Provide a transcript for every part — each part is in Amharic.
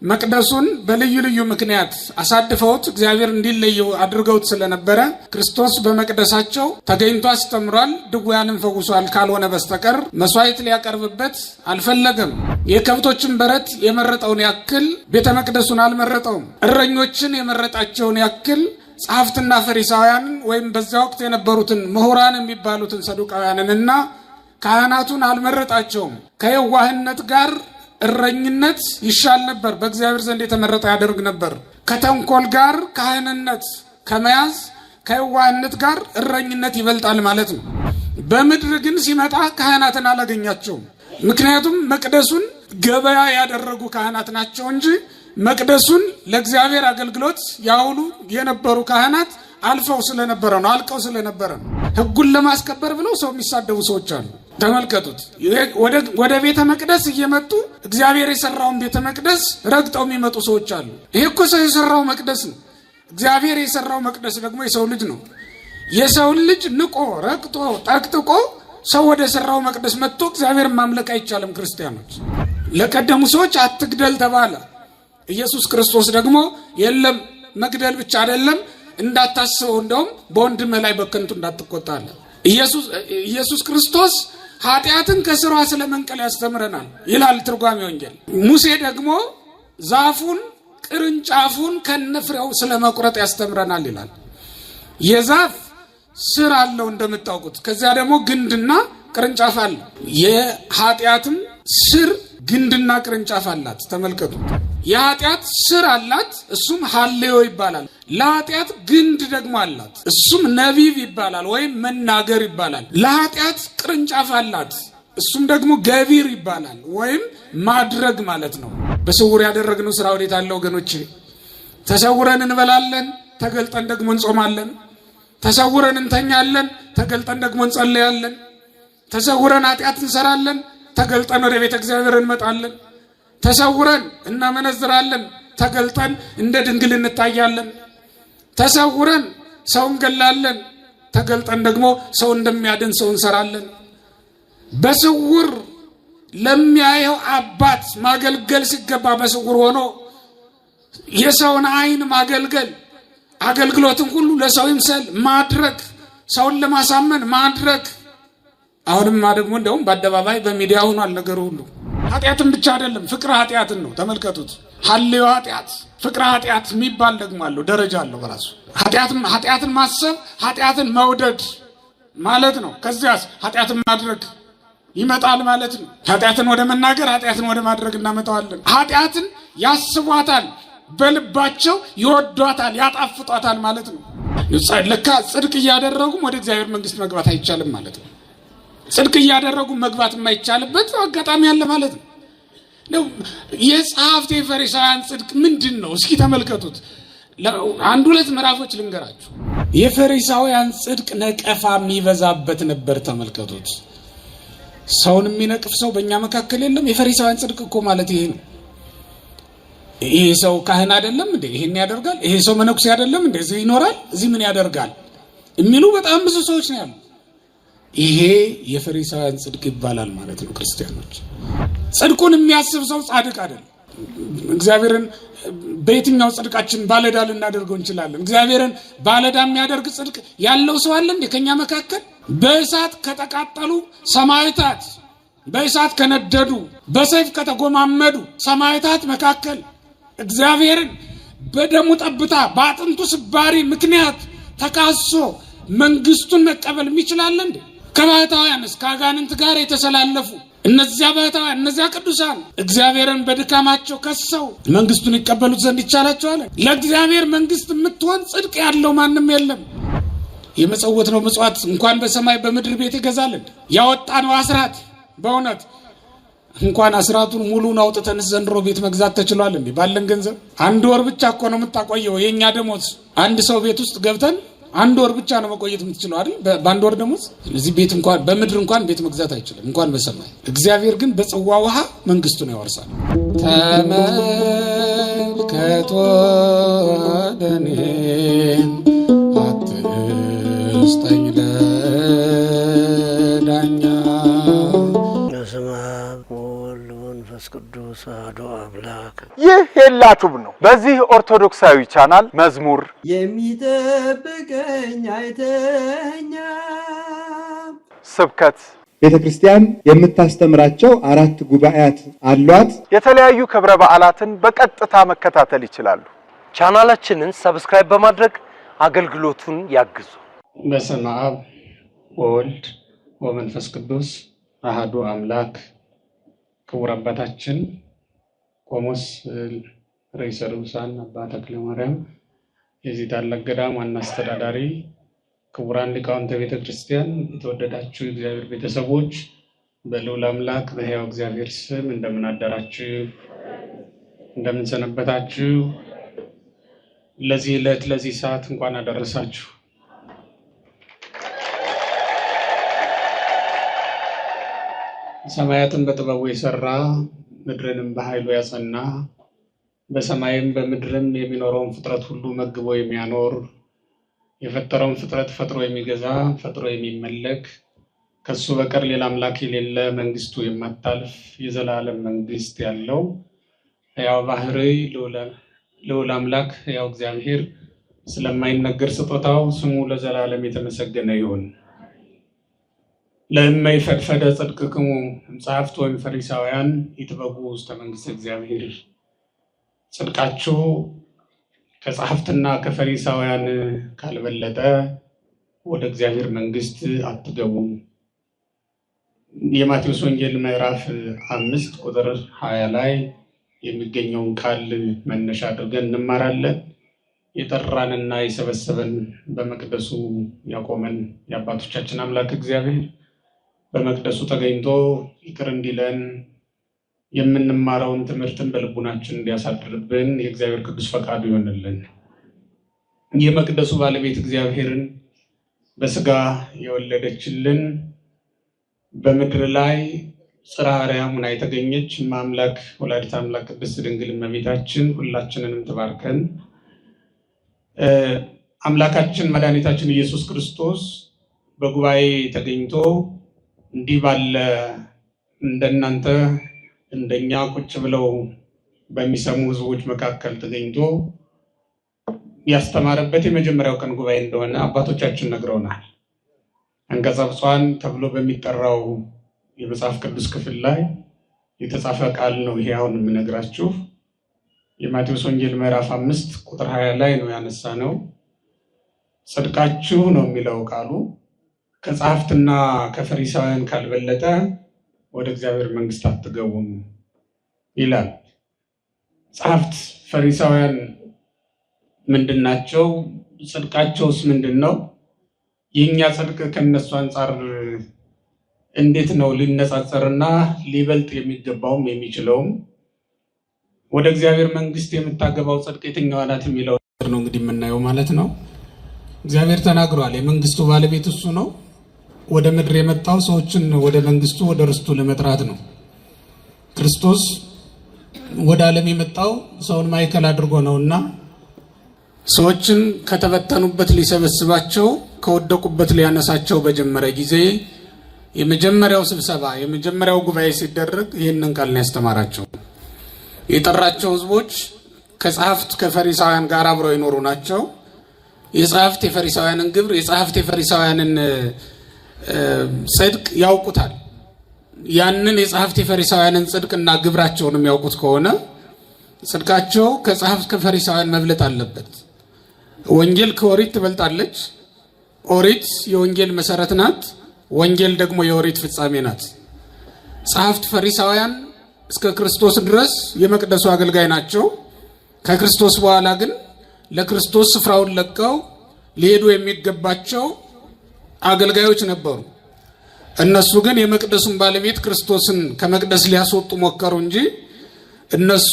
መቅደሱን በልዩ ልዩ ምክንያት አሳድፈውት እግዚአብሔር እንዲለየው አድርገውት ስለነበረ ክርስቶስ በመቅደሳቸው ተገኝቶ አስተምሯል፣ ድውያንን ፈውሷል ካልሆነ በስተቀር መስዋዕት ሊያቀርብበት አልፈለገም። የከብቶችን በረት የመረጠውን ያክል ቤተ መቅደሱን አልመረጠውም። እረኞችን የመረጣቸውን ያክል ጸሐፍትና ፈሪሳውያንን ወይም በዚያ ወቅት የነበሩትን ምሁራን የሚባሉትን ሰዱቃውያንንና ካህናቱን አልመረጣቸውም። ከየዋህነት ጋር እረኝነት ይሻል ነበር፣ በእግዚአብሔር ዘንድ የተመረጠ ያደርግ ነበር። ከተንኮል ጋር ካህንነት ከመያዝ ከየዋህነት ጋር እረኝነት ይበልጣል ማለት ነው። በምድር ግን ሲመጣ ካህናትን አላገኛቸውም። ምክንያቱም መቅደሱን ገበያ ያደረጉ ካህናት ናቸው እንጂ መቅደሱን ለእግዚአብሔር አገልግሎት ያውሉ የነበሩ ካህናት አልፈው ስለነበረ ነው፣ አልቀው ስለነበረ ነው። ሕጉን ለማስከበር ብለው ሰው የሚሳደቡ ሰዎች አሉ። ተመልከቱት። ወደ ቤተ መቅደስ እየመጡ እግዚአብሔር የሰራውን ቤተ መቅደስ ረግጠው የሚመጡ ሰዎች አሉ። ይሄ እኮ ሰው የሰራው መቅደስ ነው። እግዚአብሔር የሰራው መቅደስ ደግሞ የሰው ልጅ ነው። የሰውን ልጅ ንቆ ረግጦ ጠቅጥቆ ሰው ወደ ሰራው መቅደስ መጥቶ እግዚአብሔር ማምለክ አይቻልም። ክርስቲያኖች ለቀደሙ ሰዎች አትግደል ተባለ። ኢየሱስ ክርስቶስ ደግሞ የለም መግደል ብቻ አይደለም እንዳታስበው፣ እንደውም በወንድም ላይ በከንቱ እንዳትቆጣለ። ኢየሱስ ክርስቶስ ኃጢአትን ከስሯ ስለመንቀል ያስተምረናል ይላል ትርጓሜ ወንጌል። ሙሴ ደግሞ ዛፉን ቅርንጫፉን ከነፍሬው ስለመቁረጥ ያስተምረናል ይላል። የዛፍ ስር አለው እንደምታውቁት፣ ከዚያ ደግሞ ግንድና ቅርንጫፍ አለ። የኃጢአትም ስር ግንድና ቅርንጫፍ አላት። ተመልከቱ። የኃጢአት ስር አላት፣ እሱም ሐሌዮ ይባላል። ለኃጢአት ግንድ ደግሞ አላት፣ እሱም ነቢብ ይባላል ወይም መናገር ይባላል። ለኃጢአት ቅርንጫፍ አላት፣ እሱም ደግሞ ገቢር ይባላል ወይም ማድረግ ማለት ነው። በስውር ያደረግነው ስራ ወዴት አለ ወገኖቼ? ተሰውረን እንበላለን፣ ተገልጠን ደግሞ እንጾማለን። ተሰውረን እንተኛለን፣ ተገልጠን ደግሞ እንጸለያለን። ተሰውረን ኃጢአት እንሰራለን፣ ተገልጠን ወደ ቤተ እግዚአብሔር እንመጣለን። ተሰውረን እናመነዝራለን፣ ተገልጠን እንደ ድንግል እንታያለን። ተሰውረን ሰው እንገላለን፣ ተገልጠን ደግሞ ሰው እንደሚያድን ሰው እንሰራለን። በስውር ለሚያየው አባት ማገልገል ሲገባ በስውር ሆኖ የሰውን ዓይን ማገልገል፣ አገልግሎትን ሁሉ ለሰው ይምሰል ማድረግ፣ ሰውን ለማሳመን ማድረግ። አሁንማ ደግሞ እንደውም በአደባባይ በሚዲያ ሆኗል ነገሩ ሁሉ። ኃጢአትን ብቻ አይደለም ፍቅረ ኃጢአትን ነው። ተመልከቱት። ሐሌዮ ኃጢአት፣ ፍቅረ ኃጢአት የሚባል ደግሞ አለው፣ ደረጃ አለው በራሱ። ኃጢአትን ማሰብ ኃጢአትን መውደድ ማለት ነው። ከዚያስ ኃጢአትን ማድረግ ይመጣል ማለት ነው። ኃጢአትን ወደ መናገር ኃጢአትን ወደ ማድረግ እናመጣዋለን። ኃጢአትን ያስቧታል፣ በልባቸው ይወዷታል፣ ያጣፍጧታል ማለት ነው። ለካ ጽድቅ እያደረጉም ወደ እግዚአብሔር መንግስት መግባት አይቻልም ማለት ነው። ጽድቅ እያደረጉ መግባት የማይቻልበት አጋጣሚ አለ ማለት ነው። የጸሐፍት የፈሪሳውያን ጽድቅ ምንድን ነው? እስኪ ተመልከቱት። አንድ ሁለት ምዕራፎች ልንገራችሁ። የፈሪሳውያን ጽድቅ ነቀፋ የሚበዛበት ነበር። ተመልከቱት። ሰውን የሚነቅፍ ሰው በእኛ መካከል የለም። የፈሪሳውያን ጽድቅ እኮ ማለት ይሄ ነው። ይሄ ሰው ካህን አይደለም እንዴ? ይሄን ያደርጋል። ይሄ ሰው መነኩሴ አይደለም እንዴ? እዚህ ይኖራል፣ እዚህ ምን ያደርጋል የሚሉ በጣም ብዙ ሰዎች ነው ያሉ። ይሄ የፈሪሳውያን ጽድቅ ይባላል ማለት ነው። ክርስቲያኖች ጽድቁን የሚያስብ ሰው ጻድቅ አይደለም። እግዚአብሔርን በየትኛው ጽድቃችን ባለዳ ልናደርገው እንችላለን? እግዚአብሔርን ባለዳ የሚያደርግ ጽድቅ ያለው ሰው አለ እንዴ ከኛ መካከል? በእሳት ከተቃጠሉ ሰማዕታት፣ በእሳት ከነደዱ፣ በሰይፍ ከተጎማመዱ ሰማዕታት መካከል እግዚአብሔርን በደሙ ጠብታ በአጥንቱ ስባሪ ምክንያት ተካሶ መንግስቱን መቀበል የሚችላል እንዴ? ከባህታውያንስ ከአጋንንት ጋር የተሰላለፉ እነዚያ ባህታውያን እነዚያ ቅዱሳን እግዚአብሔርን በድካማቸው ከሰው መንግስቱን ይቀበሉት ዘንድ ይቻላቸዋል? ለእግዚአብሔር መንግስት የምትሆን ጽድቅ ያለው ማንም የለም። የመጸወት ነው ምጽዋት እንኳን በሰማይ በምድር ቤት ይገዛልን። ያወጣነው አስራት በእውነት እንኳን አስራቱን ሙሉን አውጥተን ዘንድሮ ቤት መግዛት ተችሏል እንዴ? ባለን ገንዘብ አንድ ወር ብቻ እኮ ነው የምታቆየው። የኛ ደሞዝ አንድ ሰው ቤት ውስጥ ገብተን አንድ ወር ብቻ ነው መቆየት የምትችለው አይደል? በአንድ ወር ደሞዝ እዚህ ቤት እንኳን በምድር እንኳን ቤት መግዛት አይችልም፣ እንኳን በሰማይ። እግዚአብሔር ግን በጽዋ ውሃ መንግስቱን ያወርሳል። ተመልከቶ ደኔ አትስጠኝ ለዳኛ። በስመ አብ ወወልድ ወመንፈስ ቅዱስ አሐዱ አምላክ ይባረክ። ይህ ሄላቱብ ነው። በዚህ ኦርቶዶክሳዊ ቻናል መዝሙር የሚጠብቀኝ አይተኛ ስብከት ቤተክርስቲያን የምታስተምራቸው 4 ጉባኤያት አሏት። የተለያዩ ክብረ በዓላትን በቀጥታ መከታተል ይችላሉ። ቻናላችንን ሰብስክራይብ በማድረግ አገልግሎቱን ያግዙ። በስመ አብ ወወልድ ወመንፈስ ቅዱስ አሐዱ አምላክ። ክቡር አባታችን ቆሞስ ርዕሰ ልኡሳን አባ ተክለ ማርያም የዚህ ታላቅ ገዳም ዋና አስተዳዳሪ፣ ክቡራን ሊቃውንተ ቤተ ክርስቲያን፣ የተወደዳችሁ የእግዚአብሔር ቤተሰቦች በልዑል አምላክ በሕያው እግዚአብሔር ስም እንደምን አደራችሁ? እንደምን ሰነበታችሁ? ለዚህ ዕለት ለዚህ ሰዓት እንኳን አደረሳችሁ። ሰማያትን በጥበቡ የሰራ ምድርንም በኃይሉ ያጸና በሰማይም በምድርም የሚኖረውን ፍጥረት ሁሉ መግቦ የሚያኖር የፈጠረውን ፍጥረት ፈጥሮ የሚገዛ ፈጥሮ የሚመለክ ከሱ በቀር ሌላ አምላክ የሌለ መንግስቱ የማታልፍ የዘላለም መንግስት ያለው ሕያው ባህርይ ልዑል አምላክ ሕያው እግዚአብሔር ስለማይነገር ስጦታው ስሙ ለዘላለም የተመሰገነ ይሁን። ለእመይ ፈድፈደ ጽድቅክሙ ጸሐፍት ወይም ፈሪሳውያን ይትበጉ ውስተ መንግሥተ እግዚአብሔር። ጽድቃችሁ ከጸሐፍትና ከፈሪሳውያን ካልበለጠ ወደ እግዚአብሔር መንግስት አትገቡም። የማቴዎስ ወንጌል ምዕራፍ 5 ቁጥር 20 ላይ የሚገኘውን ቃል መነሻ አድርገን እንማራለን። የጠራንና የሰበሰበን በመቅደሱ ያቆመን የአባቶቻችን አምላክ እግዚአብሔር በመቅደሱ ተገኝቶ ይቅር እንዲለን የምንማረውን ትምህርትን በልቡናችን እንዲያሳድርብን የእግዚአብሔር ቅዱስ ፈቃዱ ይሆንልን። የመቅደሱ ባለቤት እግዚአብሔርን በስጋ የወለደችልን በምድር ላይ ጽርሐ አርያም ሆና የተገኘች አምላክ ወላዲተ አምላክ ቅድስት ድንግል እመቤታችን ሁላችንንም ትባርከን። አምላካችን መድኃኒታችን ኢየሱስ ክርስቶስ በጉባኤ ተገኝቶ እንዲህ ባለ እንደናንተ እንደኛ ቁጭ ብለው በሚሰሙ ህዝቦች መካከል ተገኝቶ ያስተማረበት የመጀመሪያው ቀን ጉባኤ እንደሆነ አባቶቻችን ነግረውናል። አንቀጸ ብፁዓን ተብሎ በሚጠራው የመጽሐፍ ቅዱስ ክፍል ላይ የተጻፈ ቃል ነው ይሄ አሁን የምነግራችሁ። የማቴዎስ ወንጌል ምዕራፍ 5 ቁጥር 20 ላይ ነው ያነሳ ነው። ጽድቃችሁ ነው የሚለው ቃሉ ከጸሐፍትና ከፈሪሳውያን ካልበለጠ ወደ እግዚአብሔር መንግስት አትገቡም ይላል። ጸሐፍት ፈሪሳውያን ምንድናቸው? ጽድቃቸውስ ምንድነው? የኛ ጽድቅ ከነሱ አንጻር እንዴት ነው ሊነጻጸርና ሊበልጥ የሚገባውም የሚችለውም? ወደ እግዚአብሔር መንግስት የምታገባው ጽድቅ የትኛዋ ናት የሚለው ነው እንግዲህ የምናየው ማለት ነው። እግዚአብሔር ተናግሯል። የመንግስቱ ባለቤት እሱ ነው። ወደ ምድር የመጣው ሰዎችን ወደ መንግስቱ ወደ ርስቱ ለመጥራት ነው። ክርስቶስ ወደ ዓለም የመጣው ሰውን ማዕከል አድርጎ ነውና ሰዎችን ከተበተኑበት ሊሰበስባቸው ከወደቁበት ሊያነሳቸው በጀመረ ጊዜ የመጀመሪያው ስብሰባ የመጀመሪያው ጉባኤ ሲደረግ ይህንን ቃል ነው ያስተማራቸው። የጠራቸው ህዝቦች ከጸሐፍት ከፈሪሳውያን ጋር አብረው ይኖሩ ናቸው። የጸሐፍት የፈሪሳውያንን ግብር የጸሐፍት የፈሪሳውያንን ጽድቅ ያውቁታል። ያንን የጸሐፍት የፈሪሳውያንን ጽድቅና ግብራቸውን የሚያውቁት ከሆነ ጽድቃቸው ከጸሐፍት ከፈሪሳውያን መብለጥ አለበት። ወንጌል ከኦሪት ትበልጣለች። ኦሪት የወንጌል መሰረት ናት። ወንጌል ደግሞ የኦሪት ፍጻሜ ናት። ጸሐፍት ፈሪሳውያን እስከ ክርስቶስ ድረስ የመቅደሱ አገልጋይ ናቸው። ከክርስቶስ በኋላ ግን ለክርስቶስ ስፍራውን ለቀው ሊሄዱ የሚገባቸው አገልጋዮች ነበሩ። እነሱ ግን የመቅደሱን ባለቤት ክርስቶስን ከመቅደስ ሊያስወጡ ሞከሩ እንጂ እነሱ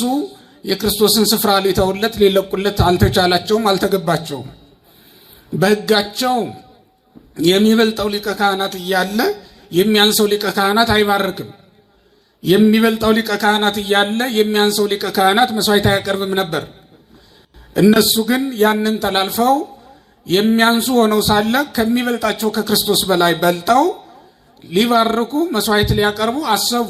የክርስቶስን ስፍራ ሊተውለት ሊለቁለት አልተቻላቸውም፣ አልተገባቸውም። በሕጋቸው የሚበልጠው ሊቀ ካህናት እያለ የሚያንሰው ሊቀ ካህናት አይባርክም። የሚበልጠው ሊቀ ካህናት እያለ የሚያንሰው ሊቀ ካህናት መስዋዕት አያቀርብም ነበር። እነሱ ግን ያንን ተላልፈው የሚያንሱ ሆነው ሳለ ከሚበልጣቸው ከክርስቶስ በላይ በልጠው ሊባርኩ መስዋዕት ሊያቀርቡ አሰቡ።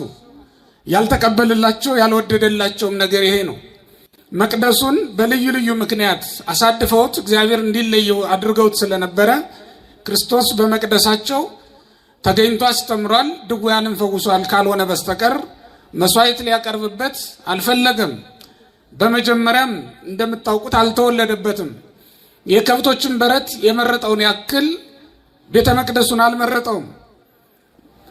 ያልተቀበልላቸው ያልወደደላቸውም ነገር ይሄ ነው። መቅደሱን በልዩ ልዩ ምክንያት አሳድፈውት እግዚአብሔር እንዲለየው አድርገውት ስለነበረ ክርስቶስ በመቅደሳቸው ተገኝቶ አስተምሯል፣ ድውያንን ፈውሷል ካልሆነ በስተቀር መስዋዕት ሊያቀርብበት አልፈለገም። በመጀመሪያም እንደምታውቁት አልተወለደበትም። የከብቶችን በረት የመረጠውን ያክል ቤተ መቅደሱን አልመረጠውም።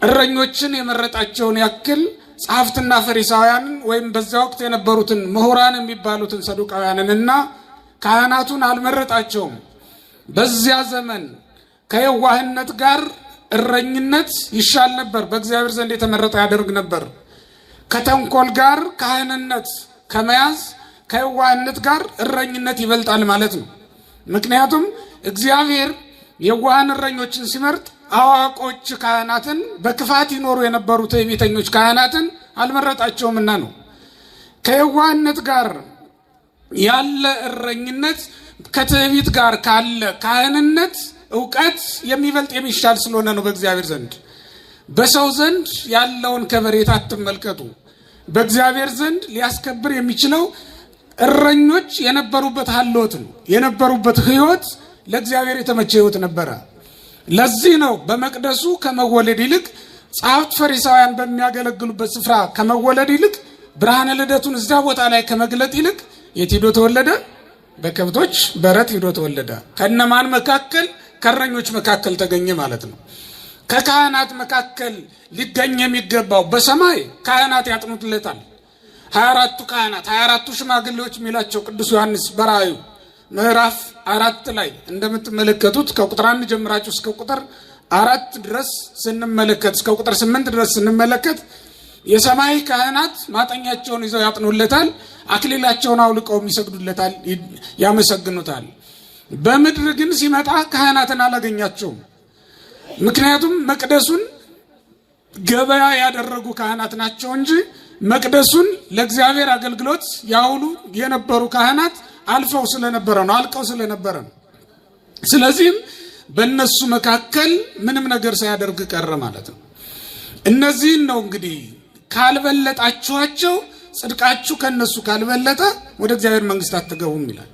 እረኞችን የመረጣቸውን ያክል ጸሐፍትና ፈሪሳውያንን ወይም በዚያ ወቅት የነበሩትን ምሁራን የሚባሉትን ሰዱቃውያንንና ካህናቱን አልመረጣቸውም። በዚያ ዘመን ከየዋህነት ጋር እረኝነት ይሻል ነበር፣ በእግዚአብሔር ዘንድ የተመረጠ ያደርግ ነበር። ከተንኮል ጋር ካህንነት ከመያዝ ከየዋህነት ጋር እረኝነት ይበልጣል ማለት ነው። ምክንያቱም እግዚአብሔር የዋሃን እረኞችን ሲመርጥ አዋቆች ካህናትን በክፋት ይኖሩ የነበሩት የቤተኞች ካህናትን አልመረጣቸውምና ነው። ከየዋህነት ጋር ያለ እረኝነት ከትዕቢት ጋር ካለ ካህንነት እውቀት የሚበልጥ የሚሻል ስለሆነ ነው በእግዚአብሔር ዘንድ። በሰው ዘንድ ያለውን ከበሬታ አትመልከቱ። በእግዚአብሔር ዘንድ ሊያስከብር የሚችለው እረኞች የነበሩበት ሀልዎት ነው። የነበሩበት ሕይወት ለእግዚአብሔር የተመቸ ሕይወት ነበረ። ለዚህ ነው በመቅደሱ ከመወለድ ይልቅ ጸሐፍት ፈሪሳውያን በሚያገለግሉበት ስፍራ ከመወለድ ይልቅ ብርሃነ ልደቱን እዛ ቦታ ላይ ከመግለጥ ይልቅ የት ሄዶ ተወለደ? በከብቶች በረት ሄዶ ተወለደ። ከነማን መካከል? ከእረኞች መካከል ተገኘ ማለት ነው። ከካህናት መካከል ሊገኝ የሚገባው በሰማይ ካህናት ያጥኑትለታል። 24ቱ ካህናት 24ቱ ሽማግሌዎች የሚላቸው ቅዱስ ዮሐንስ በራእዩ ምዕራፍ 4 ላይ እንደምትመለከቱት ከቁጥር 1 ጀምራችሁ እስከ ቁጥር 4 ድረስ ስንመለከት እስከ ቁጥር 8 ድረስ ስንመለከት የሰማይ ካህናት ማጠኛቸውን ይዘው ያጥኑለታል፣ አክሊላቸውን አውልቀው ይሰግዱለታል፣ ያመሰግኑታል። በምድር ግን ሲመጣ ካህናትን አላገኛቸውም። ምክንያቱም መቅደሱን ገበያ ያደረጉ ካህናት ናቸው እንጂ መቅደሱን ለእግዚአብሔር አገልግሎት ያውሉ የነበሩ ካህናት አልፈው ስለነበረ ነው፣ አልቀው ስለነበረ ነው። ስለዚህም በእነሱ መካከል ምንም ነገር ሳያደርግ ቀረ ማለት ነው። እነዚህን ነው እንግዲህ ካልበለጣችኋቸው ጽድቃችሁ ከነሱ ካልበለጠ ወደ እግዚአብሔር መንግስት አትገቡም ይላል።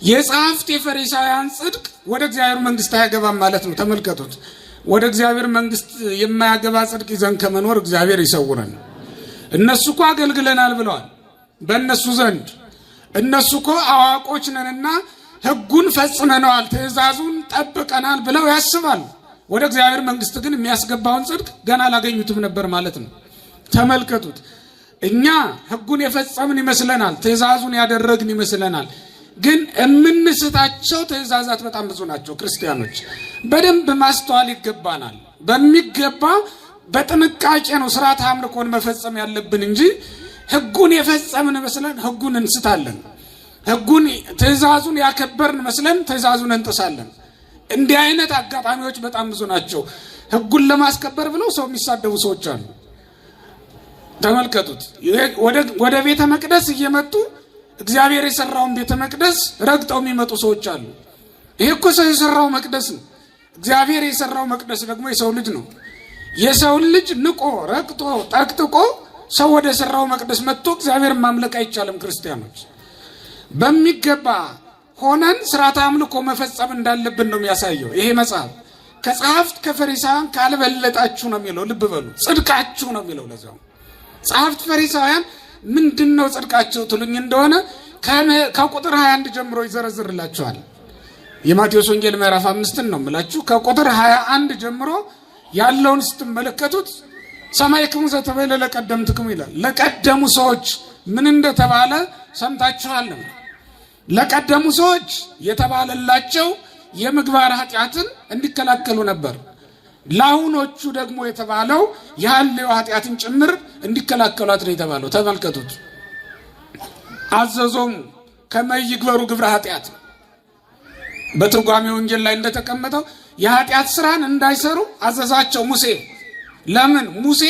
የጸሐፍት የፈሪሳውያን ጽድቅ ወደ እግዚአብሔር መንግስት አያገባም ማለት ነው። ተመልከቱት። ወደ እግዚአብሔር መንግስት የማያገባ ጽድቅ ይዘን ከመኖር እግዚአብሔር ይሰውረን። እነሱ እኮ አገልግለናል ብለዋል። በእነሱ ዘንድ እነሱ እኮ አዋቆች ነንና ሕጉን ፈጽመነዋል፣ ትእዛዙን ጠብቀናል ብለው ያስባሉ። ወደ እግዚአብሔር መንግስት ግን የሚያስገባውን ጽድቅ ገና አላገኙትም ነበር ማለት ነው። ተመልከቱት። እኛ ሕጉን የፈጸምን ይመስለናል፣ ትእዛዙን ያደረግን ይመስለናል። ግን የምንስታቸው ትእዛዛት በጣም ብዙ ናቸው። ክርስቲያኖች በደንብ ማስተዋል ይገባናል። በሚገባ በጥንቃቄ ነው ስርዓተ አምልኮን መፈጸም ያለብን እንጂ ሕጉን የፈጸምን መስለን ሕጉን እንስታለን። ሕጉን ትእዛዙን ያከበርን መስለን ትእዛዙን እንጥሳለን። እንዲህ አይነት አጋጣሚዎች በጣም ብዙ ናቸው። ሕጉን ለማስከበር ብለው ሰው የሚሳደቡ ሰዎች አሉ። ተመልከቱት። ወደ ቤተ መቅደስ እየመጡ እግዚአብሔር የሰራውን ቤተ መቅደስ ረግጠው የሚመጡ ሰዎች አሉ። ይሄ እኮ ሰው የሰራው መቅደስ ነው። እግዚአብሔር የሰራው መቅደስ ደግሞ የሰው ልጅ ነው። የሰውን ልጅ ንቆ ረግጦ ጠቅጥቆ ሰው ወደ ሰራው መቅደስ መጥቶ እግዚአብሔርን ማምለክ አይቻልም። ክርስቲያኖች በሚገባ ሆነን ስርዓተ አምልኮ መፈጸም እንዳለብን ነው የሚያሳየው ይሄ መጽሐፍ። ከጸሐፍት ከፈሪሳውያን ካልበለጣችሁ ነው የሚለው። ልብ በሉ፣ ጽድቃችሁ ነው የሚለው። ለዛው ጸሐፍት ፈሪሳውያን ምንድነው ጽድቃቸው ትሉኝ እንደሆነ ከቁጥር 21 ጀምሮ ይዘረዝርላችኋል። የማቴዎስ ወንጌል ምዕራፍ 5 ነው የምላችሁ። ከቁጥር 21 ጀምሮ ያለውን ስትመለከቱት ሰማዕክሙ ዘተባለ ለቀደምትክሙ ይላል። ለቀደሙ ሰዎች ምን እንደተባለ ሰምታችኋል። ለቀደሙ ሰዎች የተባለላቸው የምግባር ኃጢአትን እንዲከላከሉ ነበር። ለአሁኖቹ ደግሞ የተባለው የሐልዮ ኃጢአትን ጭምር እንዲከላከሏት ነው የተባለው። ተመልከቱት። አዘዞሙ ከመ ይግበሩ ግብረ ኃጢአት፣ በትርጓሜ ወንጌል ላይ እንደተቀመጠው የኃጢአት ስራን እንዳይሰሩ አዘዛቸው ሙሴ። ለምን? ሙሴ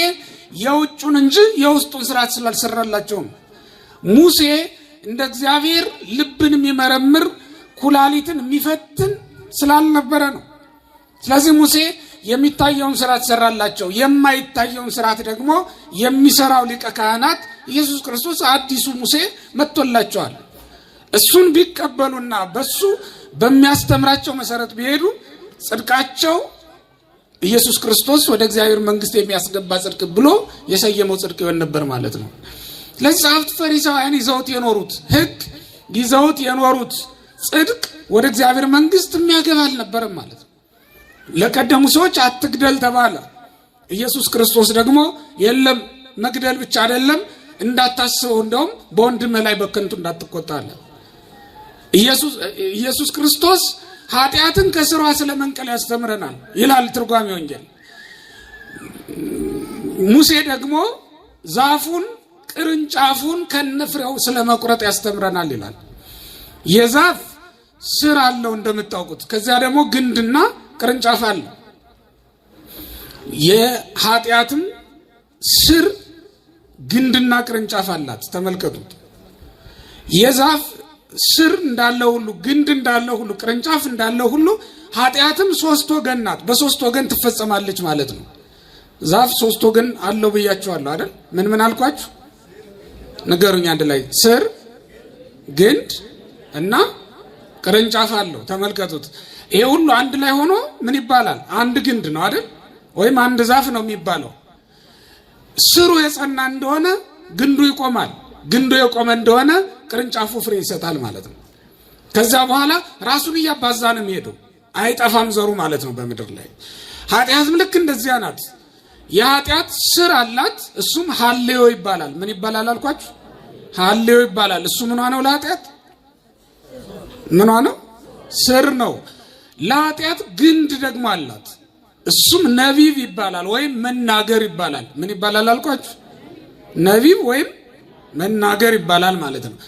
የውጩን እንጂ የውስጡን ስርዓት ስላልሰራላቸው ነው። ሙሴ እንደ እግዚአብሔር ልብን የሚመረምር ኩላሊትን የሚፈትን ስላልነበረ ነው። ስለዚህ ሙሴ የሚታየውን ስርዓት ሰራላቸው። የማይታየውን ስርዓት ደግሞ የሚሰራው ሊቀ ካህናት ኢየሱስ ክርስቶስ አዲሱ ሙሴ መጥቶላቸዋል። እሱን ቢቀበሉና በሱ በሚያስተምራቸው መሰረት ቢሄዱ ጽድቃቸው ኢየሱስ ክርስቶስ ወደ እግዚአብሔር መንግስት የሚያስገባ ጽድቅ ብሎ የሰየመው ጽድቅ ይሆን ነበር ማለት ነው። ለጸሐፍት ፈሪሳውያን ይዘውት የኖሩት ሕግ ይዘውት የኖሩት ጽድቅ ወደ እግዚአብሔር መንግስት የሚያገባ አልነበረም ማለት ነው። ለቀደሙ ሰዎች አትግደል ተባለ። ኢየሱስ ክርስቶስ ደግሞ የለም መግደል ብቻ አይደለም እንዳታስበው እንደውም በወንድምህ ላይ በከንቱ እንዳትቆጣለ። ኢየሱስ ክርስቶስ ኃጢአትን ከስሯ ስለመንቀል ያስተምረናል ይላል ትርጓሜ ወንጌል። ሙሴ ደግሞ ዛፉን ቅርንጫፉን ከነፍሬው ስለመቁረጥ ያስተምረናል ይላል። የዛፍ ስር አለው እንደምታውቁት፣ ከዚያ ደግሞ ግንድና ቅርንጫፍ አለ። የኃጢአትም ስር ግንድና ቅርንጫፍ አላት። ተመልከቱት። የዛፍ ስር እንዳለው ሁሉ ግንድ እንዳለው ሁሉ ቅርንጫፍ እንዳለው ሁሉ ኃጢአትም ሶስት ወገን ናት። በሶስት ወገን ትፈጸማለች ማለት ነው። ዛፍ ሶስት ወገን አለው ብያችኋለሁ አይደል? ምን አልኳችሁ? ንገሩኝ አንድ ላይ። ስር፣ ግንድ እና ቅርንጫፍ አለው። ተመልከቱት። ይሄ ሁሉ አንድ ላይ ሆኖ ምን ይባላል? አንድ ግንድ ነው አይደል? ወይም አንድ ዛፍ ነው የሚባለው። ስሩ የጸና እንደሆነ ግንዱ ይቆማል። ግንዱ የቆመ እንደሆነ ቅርንጫፉ ፍሬ ይሰጣል ማለት ነው። ከዛ በኋላ ራሱን እያባዛ ነው የሚሄደው፣ አይጠፋም ዘሩ ማለት ነው በምድር ላይ። ኃጢአትም ልክ እንደዚያ ናት። የኃጢአት ስር አላት፣ እሱም ሐሌዮ ይባላል። ምን ይባላል አልኳችሁ? ሐሌዮ ይባላል። እሱ ምኗ ነው? ለኃጢአት ምኗ ነው? ስር ነው። ለኃጢአት ግንድ ደግሞ አላት፣ እሱም ነቢብ ይባላል ወይም መናገር ይባላል። ምን ይባላል አልኳችሁ? ነቢብ ወይም መናገር ይባላል ማለት ነው።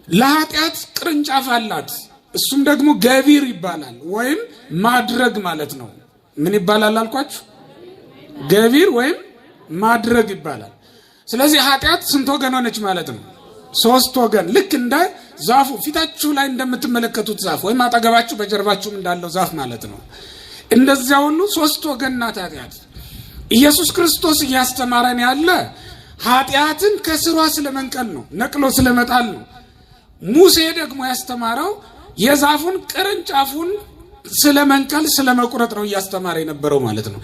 ለኃጢአት ቅርንጫፍ አላት፣ እሱም ደግሞ ገቢር ይባላል ወይም ማድረግ ማለት ነው። ምን ይባላል አልኳችሁ? ገቢር ወይም ማድረግ ይባላል። ስለዚህ ኃጢአት ስንት ወገን ሆነች ማለት ነው? ሶስት ወገን። ልክ እንደ ዛፉ ፊታችሁ ላይ እንደምትመለከቱት ዛፍ ወይም አጠገባችሁ በጀርባችሁም እንዳለው ዛፍ ማለት ነው። እንደዚያ ሁሉ ሶስት ወገን ናት ኃጢአት። ኢየሱስ ክርስቶስ እያስተማረን ያለ ኃጢአትን ከስሯ ስለመንቀል ነው፣ ነቅሎ ስለመጣል ነው። ሙሴ ደግሞ ያስተማረው የዛፉን ቅርንጫፉን ስለመንቀል ስለመቁረጥ ነው እያስተማረ የነበረው ማለት ነው።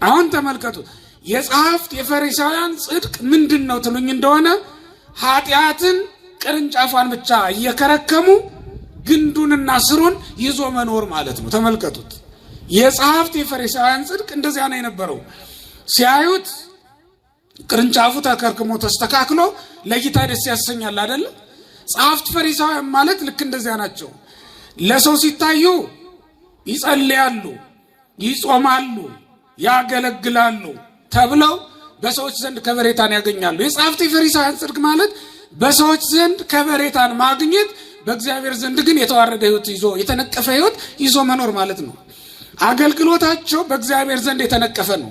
አሁን ተመልከቱ። የጸሐፍት የፈሪሳውያን ጽድቅ ምንድን ነው ትሉኝ እንደሆነ ኃጢአትን ቅርንጫፏን ብቻ እየከረከሙ ግንዱንና ስሩን ይዞ መኖር ማለት ነው። ተመልከቱት። የጸሐፍት የፈሪሳውያን ጽድቅ እንደዚያ ነው የነበረው። ሲያዩት ቅርንጫፉ ተከርክሞ ተስተካክሎ ለጌታ ደስ ያሰኛል አይደል? ጸሐፍት ፈሪሳውያን ማለት ልክ እንደዚያ ናቸው። ለሰው ሲታዩ ይጸልያሉ፣ ይጾማሉ፣ ያገለግላሉ ተብለው በሰዎች ዘንድ ከበሬታን ያገኛሉ። የጸሐፍት የፈሪሳውያን ጽድቅ ማለት በሰዎች ዘንድ ከበሬታን ማግኘት፣ በእግዚአብሔር ዘንድ ግን የተዋረደ ሕይወት ይዞ የተነቀፈ ሕይወት ይዞ መኖር ማለት ነው። አገልግሎታቸው በእግዚአብሔር ዘንድ የተነቀፈ ነው።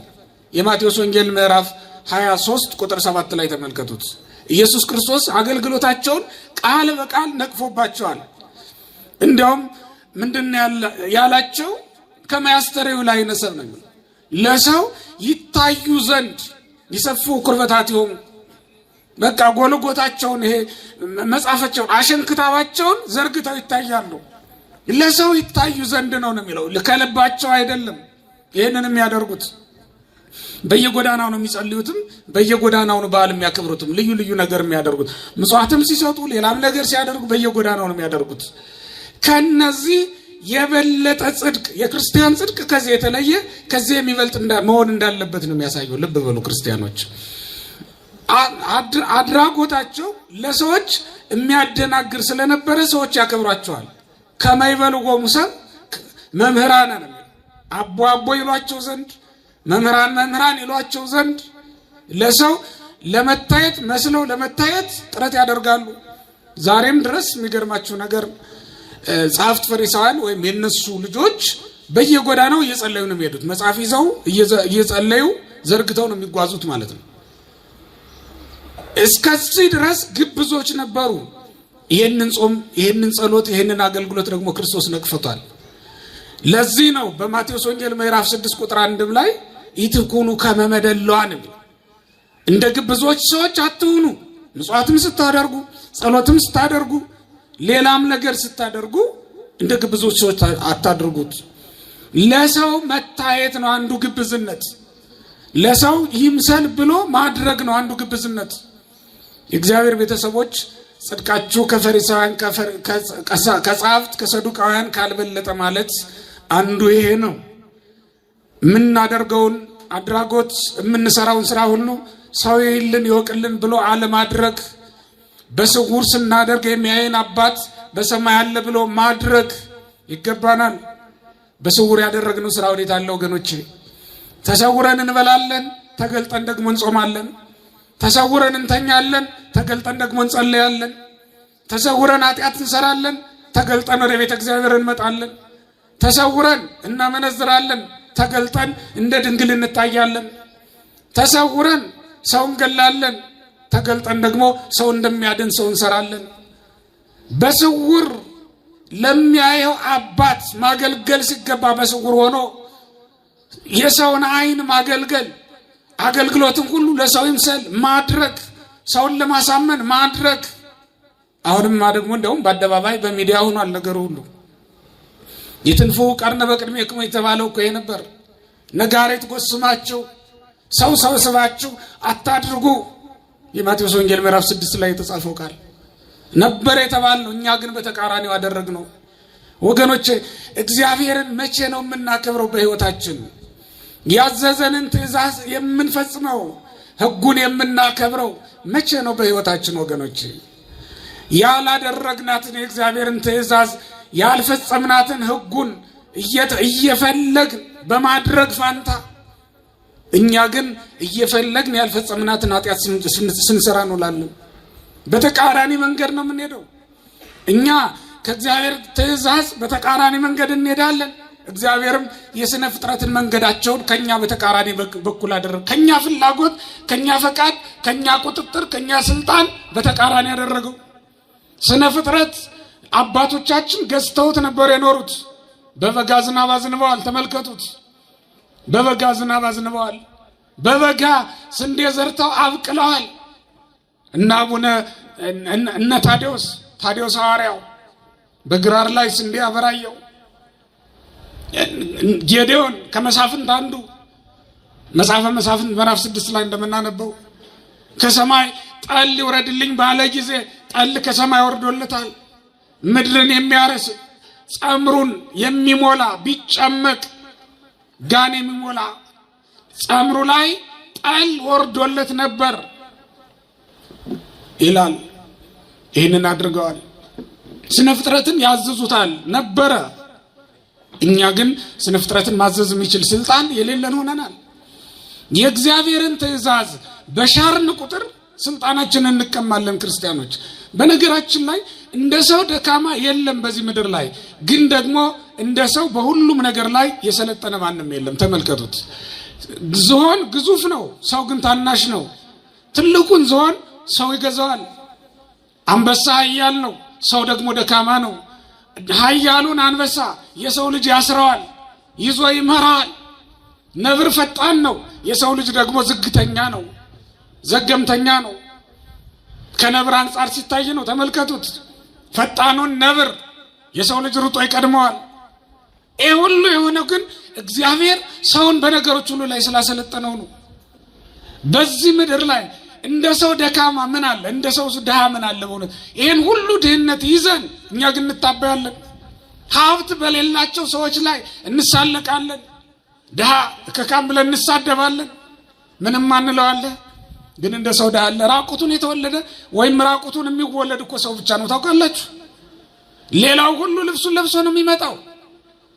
የማቴዎስ ወንጌል ምዕራፍ 23 ቁጥር 7 ላይ ተመልከቱት። ኢየሱስ ክርስቶስ አገልግሎታቸውን ቃል በቃል ነቅፎባቸዋል። እንዲያውም ምንድን ያላቸው? ከማያስተሬው ላይ ነሰብ ነው። ለሰው ይታዩ ዘንድ ይሰፉ ቁርበታት ይሆኑ። በቃ ጎልጎታቸውን ይሄ መጻፋቸውን አሸንክታባቸውን ዘርግተው ይታያሉ። ለሰው ይታዩ ዘንድ ነው የሚለው፣ ከልባቸው አይደለም። ይህንን የሚያደርጉት በየጎዳናው ነው የሚጸልዩትም፣ በየጎዳናው ነው በዓል የሚያከብሩትም፣ ልዩ ልዩ ነገር የሚያደርጉት፣ ምጽዋትም ሲሰጡ ሌላም ነገር ሲያደርጉ በየጎዳናው ነው የሚያደርጉት። ከነዚህ የበለጠ ጽድቅ የክርስቲያን ጽድቅ ከዚህ የተለየ ከዚህ የሚበልጥ መሆን እንዳለበት ነው የሚያሳየው። ልብ በሉ ክርስቲያኖች፣ አድራጎታቸው ለሰዎች የሚያደናግር ስለነበረ ሰዎች ያከብሯቸዋል። ከማይበልጎ ሙሰ መምህራን ነው አቦ አቦ ይሏቸው ዘንድ መምህራን ይሏቸው ዘንድ ለሰው ለመታየት መስለው ለመታየት ጥረት ያደርጋሉ። ዛሬም ድረስ የሚገርማችሁ ነገር ጸሐፍት ፈሪሳውያን ወይም የነሱ ልጆች በየጎዳናው እየጸለዩ ነው የሚሄዱት። መጽሐፍ ይዘው እየጸለዩ ዘርግተው ነው የሚጓዙት ማለት ነው። እስከዚህ ድረስ ግብዞች ነበሩ። ይሄንን ጾም፣ ይሄንን ጸሎት፣ ይሄንን አገልግሎት ደግሞ ክርስቶስ ነቅፎታል። ለዚህ ነው በማቴዎስ ወንጌል ምዕራፍ 6 ቁጥር 1 ላይ ኢትኩኑ ከመመደሏን እንደ ግብዞች ሰዎች አትሁኑ። ምጽዋትም ስታደርጉ፣ ጸሎትም ስታደርጉ፣ ሌላም ነገር ስታደርጉ እንደ ግብዞች ሰዎች አታድርጉት። ለሰው መታየት ነው አንዱ ግብዝነት። ለሰው ይምሰል ብሎ ማድረግ ነው አንዱ ግብዝነት። የእግዚአብሔር ቤተሰቦች ጽድቃችሁ ከፈሪሳውያን ከጸሐፍት ከሰዱቃውያን ካልበለጠ ማለት አንዱ ይሄ ነው። የምናደርገውን አድራጎት የምንሰራውን ስራ ሁሉ ሰው ይልን ይወቅልን ብሎ አለማድረግ፣ በስውር ስናደርግ የሚያየን አባት በሰማይ አለ ብሎ ማድረግ ይገባናል። በስውር ያደረግነው ስራ ወዴት አለ ወገኖቼ? ተሰውረን እንበላለን፣ ተገልጠን ደግሞ እንጾማለን። ተሰውረን እንተኛለን፣ ተገልጠን ደግሞ እንጸልያለን። ተሰውረን ኃጢአት እንሰራለን፣ ተገልጠን ወደ ቤተ እግዚአብሔር እንመጣለን። ተሰውረን እናመነዝራለን፣ ተገልጠን እንደ ድንግል እንታያለን። ተሰውረን ሰው እንገላለን፣ ተገልጠን ደግሞ ሰው እንደሚያድን ሰው እንሰራለን። በስውር ለሚያየው አባት ማገልገል ሲገባ በስውር ሆኖ የሰውን አይን ማገልገል፣ አገልግሎትን ሁሉ ለሰው ይምሰል ማድረግ፣ ሰውን ለማሳመን ማድረግ። አሁንማ ደግሞ እንደውም በአደባባይ በሚዲያ ሆኗል ነገሩ ሁሉ። የትንፉ ቀርነ በቅድሜክሙ የተባለው እኮ ይሄ ነበር። ነጋሪት ጎስማችሁ ሰው ሰብስባችሁ አታድርጉ። የማቴዎስ ወንጌል ምዕራፍ 6 ላይ የተጻፈው ቃል ነበር የተባልነው። እኛ ግን በተቃራኒው አደረግነው። ወገኖቼ እግዚአብሔርን መቼ ነው የምናከብረው? በሕይወታችን ያዘዘንን ትእዛዝ የምንፈጽመው ሕጉን የምናከብረው መቼ ነው በሕይወታችን? ወገኖቼ ያላደረግናትን የእግዚአብሔርን ትእዛዝ ያልፈጸምናትን ሕጉን እየፈለግን በማድረግ ፋንታ እኛ ግን እየፈለግን ያልፈጸምናትን ኃጢአት ስንሰራ እንውላለን። በተቃራኒ መንገድ ነው የምንሄደው። እኛ ከእግዚአብሔር ትእዛዝ በተቃራኒ መንገድ እንሄዳለን። እግዚአብሔርም የስነ ፍጥረትን መንገዳቸውን ከኛ በተቃራኒ በኩል አደረገ። ከኛ ፍላጎት፣ ከኛ ፈቃድ፣ ከኛ ቁጥጥር፣ ከኛ ስልጣን በተቃራኒ ያደረገው። ስነ ፍጥረት አባቶቻችን ገዝተውት ነበር የኖሩት። በበጋ ዝናብ አዝንበዋል። ተመልከቱት። በበጋ ዝናብ አዝንበዋል። በበጋ ስንዴ ዘርተው አብቅለዋል። እና አቡነ እነ ታዲዮስ ሐዋርያው በግራር ላይ ስንዴ አበራየው። ጌዴዎን ከመሳፍንት አንዱ መጽሐፈ መሳፍንት ምዕራፍ 6 ላይ እንደምናነበው ከሰማይ ጠል ይውረድልኝ ባለ ጊዜ ጠል ከሰማይ ወርዶለታል። ምድርን የሚያረስ ጸምሩን የሚሞላ ቢጨመቅ ጋን የሚሞላ ጸምሩ ላይ ጠል ወርዶለት ነበር ይላል። ይህንን አድርገዋል። ስነ ፍጥረትን ያዘዙታል ነበረ። እኛ ግን ስነ ፍጥረትን ማዘዝ የሚችል ስልጣን የሌለን ሆነናል። የእግዚአብሔርን ትእዛዝ በሻርን ቁጥር ስልጣናችንን እንቀማለን። ክርስቲያኖች በነገራችን ላይ እንደ ሰው ደካማ የለም በዚህ ምድር ላይ። ግን ደግሞ እንደ ሰው በሁሉም ነገር ላይ የሰለጠነ ማንም የለም። ተመልከቱት። ዝሆን ግዙፍ ነው፣ ሰው ግን ታናሽ ነው። ትልቁን ዝሆን ሰው ይገዛዋል። አንበሳ ኃያል ነው፣ ሰው ደግሞ ደካማ ነው። ኃያሉን አንበሳ የሰው ልጅ ያስረዋል፣ ይዞ ይመራዋል። ነብር ፈጣን ነው፣ የሰው ልጅ ደግሞ ዝግተኛ ነው፣ ዘገምተኛ ነው። ከነብር አንጻር ሲታይ ነው። ተመልከቱት። ፈጣኑን ነብር የሰው ልጅ ሩጦ ይቀድመዋል። ይህ ሁሉ የሆነው ግን እግዚአብሔር ሰውን በነገሮች ሁሉ ላይ ስላሰለጠነው ነው። በዚህ ምድር ላይ እንደ ሰው ደካማ ምን አለ? እንደ ሰው ድሃ ምን አለ? በእውነት ይህን ሁሉ ድህነት ይዘን እኛ ግን እንታበያለን። ሀብት በሌላቸው ሰዎች ላይ እንሳለቃለን። ድሃ ከካም ብለን እንሳደባለን። ምንም አንለዋለን። ግን እንደ ሰው ድሃ አለ? ራቁቱን የተወለደ ወይም ራቁቱን የሚወለድ እኮ ሰው ብቻ ነው። ታውቃላችሁ? ሌላው ሁሉ ልብሱን ለብሶ ነው የሚመጣው።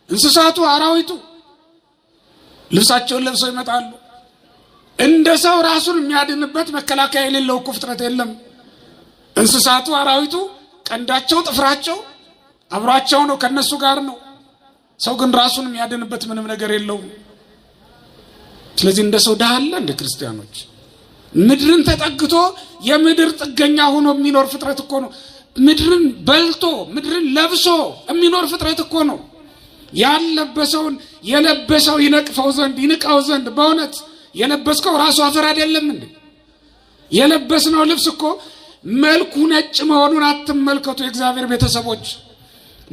እንስሳቱ፣ አራዊቱ ልብሳቸውን ለብሰው ይመጣሉ። እንደ ሰው ራሱን የሚያድንበት መከላከያ የሌለው እኮ ፍጥረት የለም። እንስሳቱ፣ አራዊቱ ቀንዳቸው፣ ጥፍራቸው አብሯቸው ነው፣ ከነሱ ጋር ነው። ሰው ግን ራሱን የሚያድንበት ምንም ነገር የለውም። ስለዚህ እንደ ሰው ድሃ አለ? እንደ ክርስቲያኖች ምድርን ተጠግቶ የምድር ጥገኛ ሆኖ የሚኖር ፍጥረት እኮ ነው። ምድርን በልቶ ምድርን ለብሶ የሚኖር ፍጥረት እኮ ነው። ያለበሰውን የለበሰው ይነቅፈው ዘንድ ይንቃው ዘንድ በእውነት የለበስከው ራሱ አፈር አይደለም እንዴ? የለበስነው ልብስ እኮ መልኩ ነጭ መሆኑን አትመልከቱ የእግዚአብሔር ቤተሰቦች።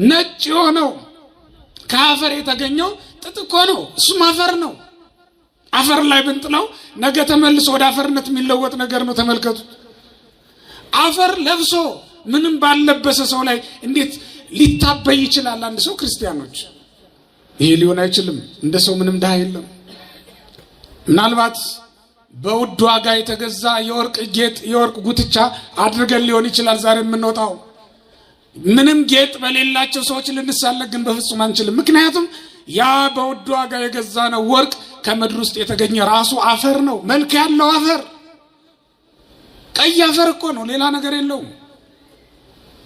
ነጭ የሆነው ከአፈር የተገኘው ጥጥ እኮ ነው። እሱም አፈር ነው። አፈር ላይ ብንጥለው ነገ ተመልሶ ወደ አፈርነት የሚለወጥ ነገር ነው። ተመልከቱ። አፈር ለብሶ ምንም ባልለበሰ ሰው ላይ እንዴት ሊታበይ ይችላል? አንድ ሰው ክርስቲያኖች፣ ይሄ ሊሆን አይችልም። እንደ ሰው ምንም ድሃ የለም። ምናልባት በውድ ዋጋ የተገዛ የወርቅ ጌጥ የወርቅ ጉትቻ አድርገን ሊሆን ይችላል ዛሬ የምንወጣው። ምንም ጌጥ በሌላቸው ሰዎች ልንሳለቅ ግን በፍጹም አንችልም። ምክንያቱም ያ በውድ ዋጋ የገዛ ነው ወርቅ ከምድር ውስጥ የተገኘ ራሱ አፈር ነው። መልክ ያለው አፈር፣ ቀይ አፈር እኮ ነው፣ ሌላ ነገር የለውም።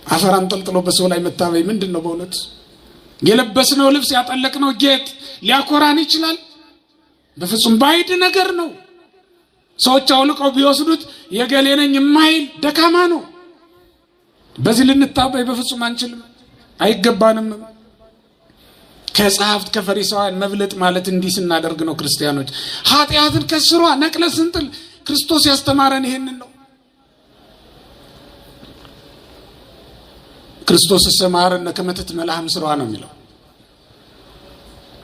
አፈር አንጠልጥሎ በሰው ላይ መታበይ ምንድን ነው? በእውነት የለበስነው ልብስ ያጠለቅነው ጌጥ ሊያኮራን ይችላል? በፍጹም ባይድ ነገር ነው። ሰዎች አውልቀው ቢወስዱት የገሌ ነኝ የማይል ደካማ ነው። በዚህ ልንታበይ በፍጹም አንችልም፣ አይገባንም። ከጸሐፍት ከፈሪሳውያን መብለጥ ማለት እንዲህ ስናደርግ ነው። ክርስቲያኖች ኃጢአትን ከስሯ ነቅለን ስንጥል ክርስቶስ ያስተማረን ይሄንን ነው። ክርስቶስ ሰማረን ከመተት መልአም ስሯ ነው የሚለው።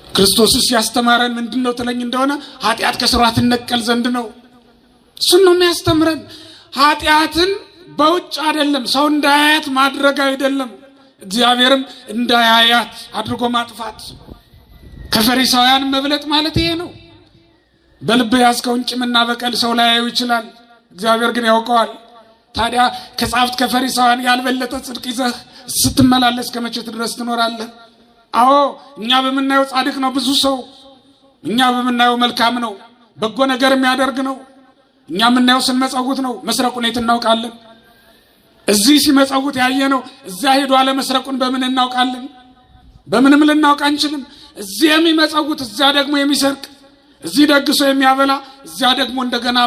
ክርስቶስስ ያስተማረን ምንድነው ትለኝ እንደሆነ ኃጢአት ከስሯ ትነቀል ዘንድ ነው። እሱን ነው የሚያስተምረን። ኃጢአትን በውጭ አይደለም ሰው እንዳያያት ማድረግ አይደለም፣ እግዚአብሔርም እንዳያያት አድርጎ ማጥፋት። ከፈሪሳውያን መብለጥ ማለት ይሄ ነው። በልብ ያዝከውን ቂምና በቀል ሰው ላያዩ ይችላል፣ እግዚአብሔር ግን ያውቀዋል። ታዲያ ከጸሐፍት ከፈሪሳውያን ያልበለጠ ጽድቅ ይዘህ ስትመላለስ ከመቼ ድረስ ትኖራለህ? አዎ እኛ በምናየው ጻድቅ ነው ብዙ ሰው፣ እኛ በምናየው መልካም ነው፣ በጎ ነገር የሚያደርግ ነው። እኛ የምናየው ስንመጸውት ነው። መስረቁን የት እናውቃለን? እዚህ ሲመጸውት ያየነው እዛ ሄዶ አለመስረቁን በምን እናውቃለን? በምንም ልናውቅ አንችልም። እዚህ የሚመጸውት እዛ ደግሞ የሚሰርቅ፣ እዚህ ደግሶ የሚያበላ እዛ ደግሞ እንደገና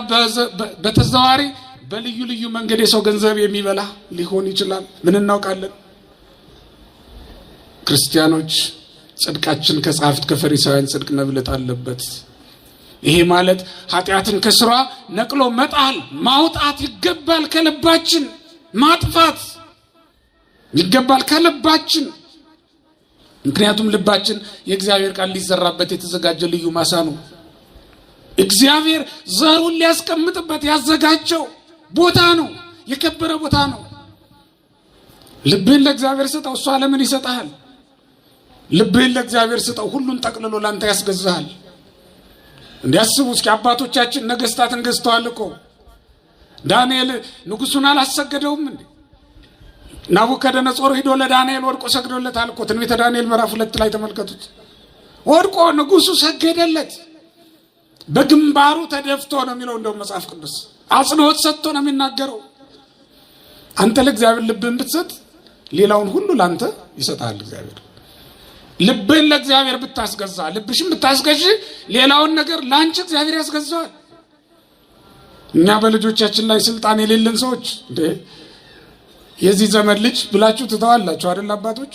በተዘዋሪ በልዩ ልዩ መንገድ የሰው ገንዘብ የሚበላ ሊሆን ይችላል። ምን እናውቃለን? ክርስቲያኖች ጽድቃችን ከጸሐፍት ከፈሪሳውያን ጽድቅ መብለጥ አለበት። ይሄ ማለት ኃጢአትን ከስሯ ነቅሎ መጣል ማውጣት ይገባል። ከልባችን ማጥፋት ይገባል ከልባችን። ምክንያቱም ልባችን የእግዚአብሔር ቃል ሊዘራበት የተዘጋጀ ልዩ ማሳ ነው። እግዚአብሔር ዘሩን ሊያስቀምጥበት ያዘጋጀው ቦታ ነው፣ የከበረ ቦታ ነው። ልብህን ለእግዚአብሔር ስጠው፣ እሱ ዓለምን ይሰጣል። ልብህን ለእግዚአብሔር ስጠው፣ ሁሉን ጠቅልሎ ላንተ ያስገዛሃል። እንዲያስቡ እስኪ አባቶቻችን ነገስታትን ገዝተዋል እኮ። ዳንኤል ንጉሱን አላሰገደውም እንዴ? ናቡከደነጾር ሄዶ ለዳንኤል ወድቆ ሰግዶለታል እኮ። ትንቢተ ዳንኤል ምዕራፍ 2 ላይ ተመልከቱት። ወድቆ ንጉሱ ሰገደለት፣ በግንባሩ ተደፍቶ ነው የሚለው እንደው መጽሐፍ ቅዱስ አጽንኦት ሰጥቶ ነው የሚናገረው። አንተ ለእግዚአብሔር ልብህን ብትሰጥ ሌላውን ሁሉ ላንተ ይሰጣል እግዚአብሔር። ልብህን ለእግዚአብሔር ብታስገዛ፣ ልብሽን ብታስገዢ ሌላውን ነገር ላንቺ እግዚአብሔር ያስገዛዋል። እኛ በልጆቻችን ላይ ስልጣን የሌለን ሰዎች እንዴ የዚህ ዘመን ልጅ ብላችሁ ትተዋላችሁ አይደል? አባቶች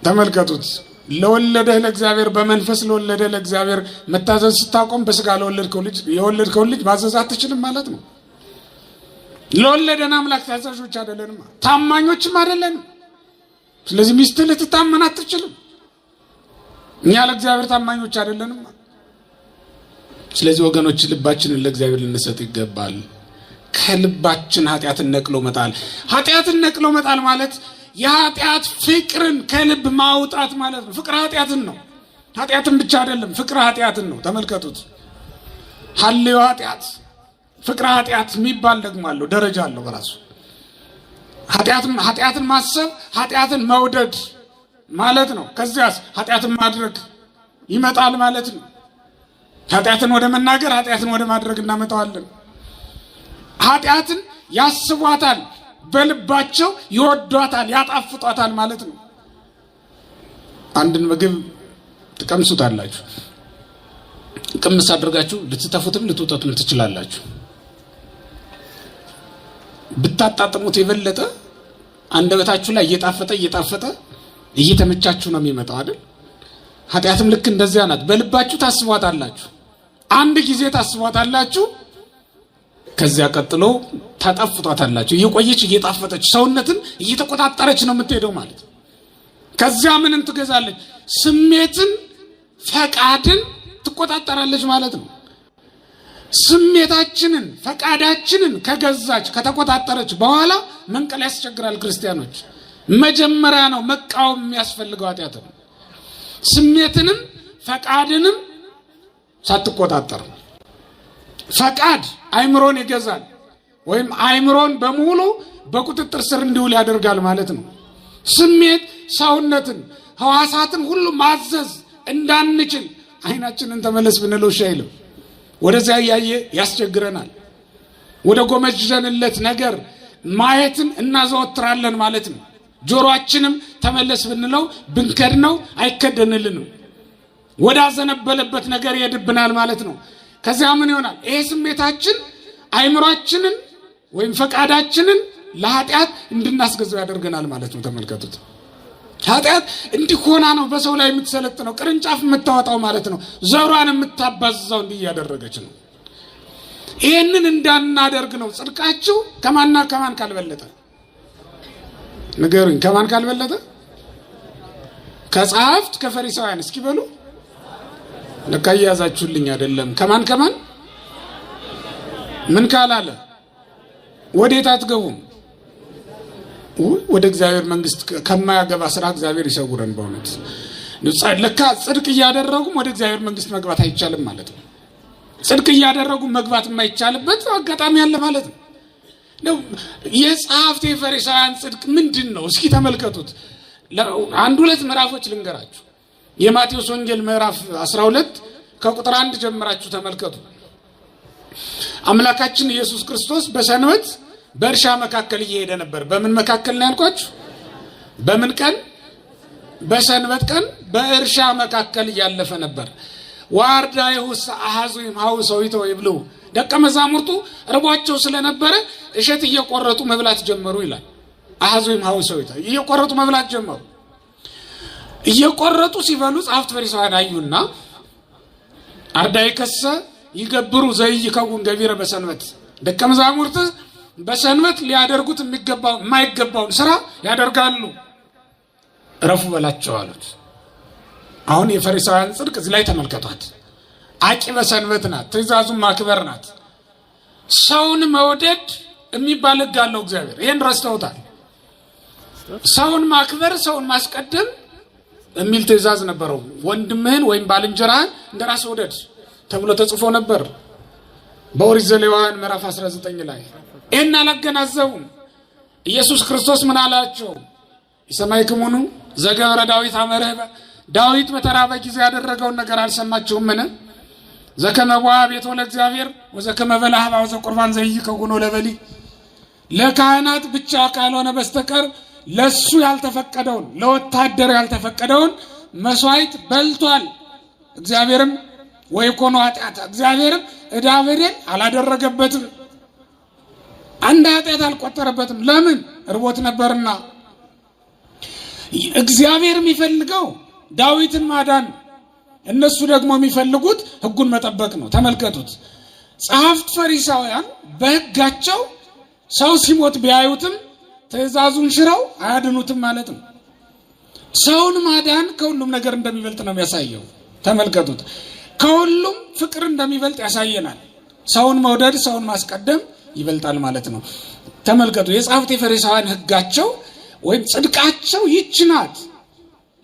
ተመልከቱት። ለወለደህ ለእግዚአብሔር በመንፈስ ለወለደህ ለእግዚአብሔር መታዘዝ ስታቆም በስጋ የወለድከውን ልጅ ማዘዝ አትችልም ማለት ነው። ለወለደን አምላክ ታዛዦች አይደለንም፣ ታማኞችም አይደለንም። ስለዚህ ሚስትህ ልትታመን አትችልም። እኛ ለእግዚአብሔር ታማኞች አይደለንም። ስለዚህ ወገኖች ልባችንን ለእግዚአብሔር ልንሰጥ ይገባል። ከልባችን ኃጢአትን ነቅሎ መጣል። ኃጢአትን ነቅሎ መጣል ማለት የኃጢአት ፍቅርን ከልብ ማውጣት ማለት ነው። ፍቅር ኃጢአትን ነው። ኃጢአትን ብቻ አይደለም፣ ፍቅር ኃጢአትን ነው። ተመልከቱት። ሐሌው ኃጢአት፣ ፍቅር ኃጢአት የሚባል ደግሞ አለው፣ ደረጃ አለው በራሱ። ኃጢአትን ማሰብ ኃጢአትን መውደድ ማለት ነው። ከዚያስ ኃጢአትን ማድረግ ይመጣል ማለት ነው። ኃጢአትን ወደ መናገር ኃጢአትን ወደ ማድረግ እናመጣዋለን። ኃጢአትን ያስቧታል፣ በልባቸው ይወዷታል፣ ያጣፍጧታል ማለት ነው። አንድን ምግብ ትቀምሱታላችሁ፣ ቅምስ አድርጋችሁ ልትተፉትም ልትውጠቱም ትችላላችሁ። ብታጣጥሙት የበለጠ አንደበታችሁ ላይ እየጣፈጠ እየተመቻችሁ ነው የሚመጣው አይደል? ኃጢአትም ልክ እንደዚያ ናት። በልባችሁ ታስቧታላችሁ፣ አንድ ጊዜ ታስቧታላችሁ፣ ከዚያ ቀጥሎ ታጣፍጧታላችሁ። እየቆየች እየጣፈጠች ሰውነትን እየተቆጣጠረች ነው የምትሄደው ማለት ነው። ከዚያ ምንን ትገዛለች? ስሜትን፣ ፈቃድን ትቆጣጠራለች ማለት ነው። ስሜታችንን ፈቃዳችንን ከገዛች ከተቆጣጠረች በኋላ መንቀል ያስቸግራል። ክርስቲያኖች መጀመሪያ ነው መቃወም የሚያስፈልገው ኃጢአት ነው። ስሜትንም ፈቃድንም ሳትቆጣጠር ፈቃድ አይምሮን ይገዛል ወይም አይምሮን በሙሉ በቁጥጥር ስር እንዲውል ያደርጋል ማለት ነው። ስሜት ሰውነትን ሕዋሳትን ሁሉ ማዘዝ እንዳንችል አይናችንን ተመለስ ብንለው ሻይልም ወደዚያ ያየ ያስቸግረናል። ወደ ጎመጀንለት ነገር ማየትን እናዘወትራለን ማለት ነው። ጆሮአችንም ተመለስ ብንለው ብንከድነው አይከደንልንም። ወደ አዘነበለበት ነገር ይሄድብናል ማለት ነው። ከዚያ ምን ይሆናል? ይሄ ስሜታችን አይምሮአችንን ወይም ፈቃዳችንን ለኃጢአት እንድናስገዛው ያደርገናል ማለት ነው። ተመልከቱት። ኃጢአት እንዲሆና ነው በሰው ላይ የምትሰለጥነው፣ ቅርንጫፍ የምታወጣው ማለት ነው። ዘሯን የምታባዛው እንዲህ እያደረገች ነው። ይህንን እንዳናደርግ ነው ጽድቃችሁ ከማን ካልበለጠ ንገሩኝ። ከማን ካልበለጠ? ከጸሐፍት ከፈሪሳውያን። እስኪ በሉ። ለካ እያዛችሁልኝ አይደለም። ከማን ምን ካላለ ወዴት አትገቡም? ወደ እግዚአብሔር መንግስት ከማያገባ ስራ እግዚአብሔር ይሰውረን። በእውነት ለካ ጽድቅ እያደረጉም ወደ እግዚአብሔር መንግስት መግባት አይቻልም ማለት ነው። ጽድቅ እያደረጉ መግባት የማይቻልበት አጋጣሚ አለ ማለት ነው። የጸሐፍት የፈሪሳውያን ጽድቅ ምንድን ነው? እስኪ ተመልከቱት። አንድ ሁለት ምዕራፎች ልንገራችሁ። የማቴዎስ ወንጌል ምዕራፍ 12 ከቁጥር 1 ጀምራችሁ ተመልከቱ። አምላካችን ኢየሱስ ክርስቶስ በሰንበት በእርሻ መካከል እየሄደ ነበር። በምን መካከል ነው ያልኳችሁ? በምን ቀን? በሰንበት ቀን በእርሻ መካከል እያለፈ ነበር። ዋርዳ ይሁስ አሃዙ ይማው ሰውይቶ ይብሉ። ደቀ መዛሙርቱ ርቧቸው ስለነበረ እሸት እየቆረጡ መብላት ጀመሩ ይላል። አሃዙ ይማው ሰውይቶ እየቆረጡ መብላት ጀመሩ። እየቆረጡ ሲበሉ ጸሐፍት ፈሪሳውያን አዩና አርዳይከሰ ይገብሩ ዘይከውን ገቢረ በሰንበት። ደቀ መዛሙርት በሰንበት ሊያደርጉት የማይገባውን ስራ ያደርጋሉ፣ እረፉ በላቸው አሉት። አሁን የፈሪሳውያን ጽድቅ እዚህ ላይ ተመልከቷት። አቂበ ሰንበት ናት፣ ትእዛዙን ማክበር ናት። ሰውን መውደድ የሚባል ሕግ አለው እግዚአብሔር። ይሄን ረስተውታል። ሰውን ማክበር፣ ሰውን ማስቀደም የሚል ትእዛዝ ነበረው። ወንድምህን ወይም ባልንጀራህን እንደራስህ ውደድ ተብሎ ተጽፎ ነበር በኦሪት ዘሌዋውያን ምዕራፍ 19 ላይ። ይሄን አላገናዘቡም። ኢየሱስ ክርስቶስ ምን አላቸው? ይሰማይክሙኑ ዘገብረ ዳዊት አመረህበ። ዳዊት በተራበ ጊዜ ያደረገውን ነገር አልሰማችሁምን? ዘከመ ቦአ ቤቶ ለእግዚአብሔር ወዘከመ በልዐ ኀበ ዘቁርባን ዘይከውኖ ለበሊ። ለካህናት ብቻ ካልሆነ በስተቀር ለሱ ያልተፈቀደውን ለወታደር ያልተፈቀደውን መስዋዕት በልቷል። እግዚአብሔርም ወይኮኖ ኃጢአት፣ እግዚአብሔርም ዕዳ በደል አላደረገበትም፣ አንድ ኃጢአት አልቆጠረበትም። ለምን? ርቦት ነበርና። እግዚአብሔር የሚፈልገው ዳዊትን ማዳን፣ እነሱ ደግሞ የሚፈልጉት ሕጉን መጠበቅ ነው። ተመልከቱት። ጸሐፍት ፈሪሳውያን በሕጋቸው ሰው ሲሞት ቢያዩትም ትእዛዙን ሽረው አያድኑትም ማለት ነው። ሰውን ማዳን ከሁሉም ነገር እንደሚበልጥ ነው የሚያሳየው። ተመልከቱት። ከሁሉም ፍቅር እንደሚበልጥ ያሳየናል። ሰውን መውደድ፣ ሰውን ማስቀደም ይበልጣል ማለት ነው። ተመልከቱ። የጸሐፍት የፈሪሳውያን ሕጋቸው ወይም ጽድቃቸው ይህች ናት።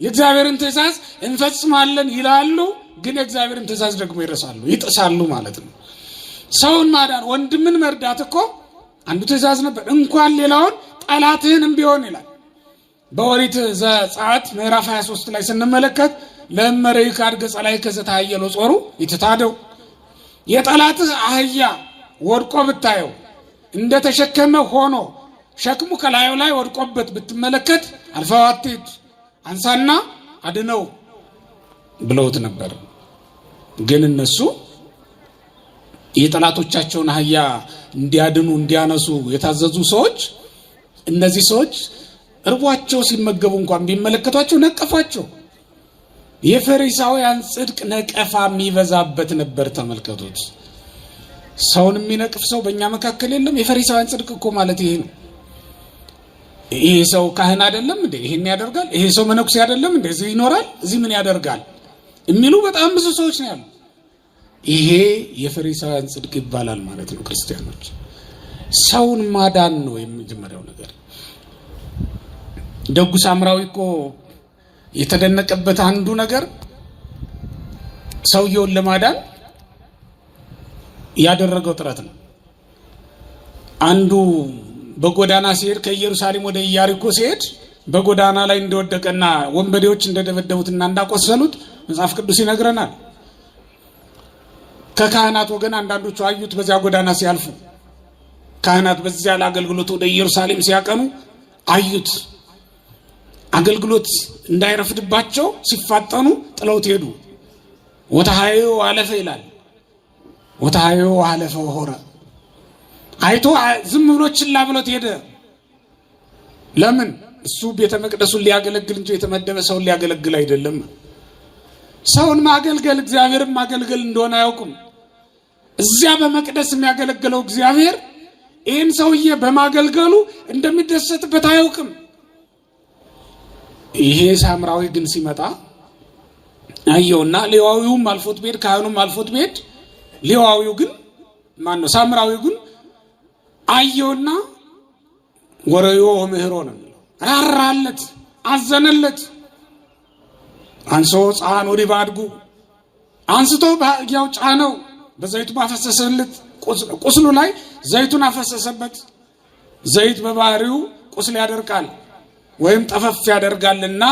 የእግዚአብሔርን ትእዛዝ እንፈጽማለን ይላሉ፣ ግን የእግዚአብሔርን ትእዛዝ ደግሞ ይረሳሉ፣ ይጥሳሉ ማለት ነው። ሰውን ማዳን፣ ወንድምን መርዳት እኮ አንዱ ትእዛዝ ነበር። እንኳን ሌላውን ጠላትህንም ቢሆን ይላል በኦሪት ዘጸአት ምዕራፍ 23 ላይ ስንመለከት ለመረይ ካድገ ጸላይ ከዘታየሎ ጾሩ ይተታደው። የጠላትህ አህያ ወድቆ ብታየው እንደተሸከመ ሆኖ ሸክሙ ከላዩ ላይ ወድቆበት ብትመለከት አልፈዋትት አንሳና አድነው ብለውት ነበር። ግን እነሱ የጠላቶቻቸውን አህያ እንዲያድኑ እንዲያነሱ የታዘዙ ሰዎች፣ እነዚህ ሰዎች እርቧቸው ሲመገቡ እንኳን ቢመለከቷቸው ነቀፏቸው። የፈሪሳውያን ጽድቅ ነቀፋ የሚበዛበት ነበር። ተመልከቱት። ሰውን የሚነቅፍ ሰው በእኛ መካከል የለም። የፈሪሳውያን ጽድቅ እኮ ማለት ይሄ ነው። ይሄ ሰው ካህን አይደለም እንዴ? ይሄን ያደርጋል። ይሄ ሰው መነኩሴ አይደለም እንዴ? እዚህ ይኖራል፣ እዚህ ምን ያደርጋል የሚሉ በጣም ብዙ ሰዎች ነው ያሉ። ይሄ የፈሪሳውያን ጽድቅ ይባላል ማለት ነው። ክርስቲያኖች ሰውን ማዳን ነው የመጀመሪያው ነገር። ደጉ ሳምራዊ እኮ የተደነቀበት አንዱ ነገር ሰውየውን ለማዳን ያደረገው ጥረት ነው። አንዱ በጎዳና ሲሄድ ከኢየሩሳሌም ወደ ኢያሪኮ ሲሄድ በጎዳና ላይ እንደወደቀና ወንበዴዎች እንደደበደቡትና እንዳቆሰሉት መጽሐፍ ቅዱስ ይነግረናል። ከካህናት ወገን አንዳንዶቹ አዩት። በዚያ ጎዳና ሲያልፉ ካህናት በዚያ ለአገልግሎት ወደ ኢየሩሳሌም ሲያቀኑ አዩት። አገልግሎት እንዳይረፍድባቸው ሲፋጠኑ ጥለውት ሄዱ። ወተሃዮ አለፈ ይላል። ወተሃዮ አለፈ ሆረ አይቶ ዝም ብሎ ችላ ብሎት ሄደ። ለምን? እሱ ቤተ መቅደሱን ሊያገለግል እንጂ የተመደበ ሰውን ሊያገለግል አይደለም። ሰውን ማገልገል እግዚአብሔርን ማገልገል እንደሆነ አያውቁም። እዚያ በመቅደስ የሚያገለግለው እግዚአብሔር ይህን ሰውዬ በማገልገሉ እንደሚደሰትበት አያውቅም። ይሄ ሳምራዊ ግን ሲመጣ አየውና ሌዋዊውም አልፎት ቤት ካህኑም አልፎት ቤት ሌዋዊው ግን ማነው ሳምራዊው ግን አየውና ወረዮ ምህሮ ነው ራራለት፣ አዘነለት። አንሶ ጻን ወዲ ባድጉ አንስቶ ያው ጫነው፣ በዘይቱ ማፈሰሰለት። ቁስሉ ላይ ዘይቱን አፈሰሰበት። ዘይት በባህሪው ቁስል ያደርቃል ወይም ጠፈፍ ያደርጋልና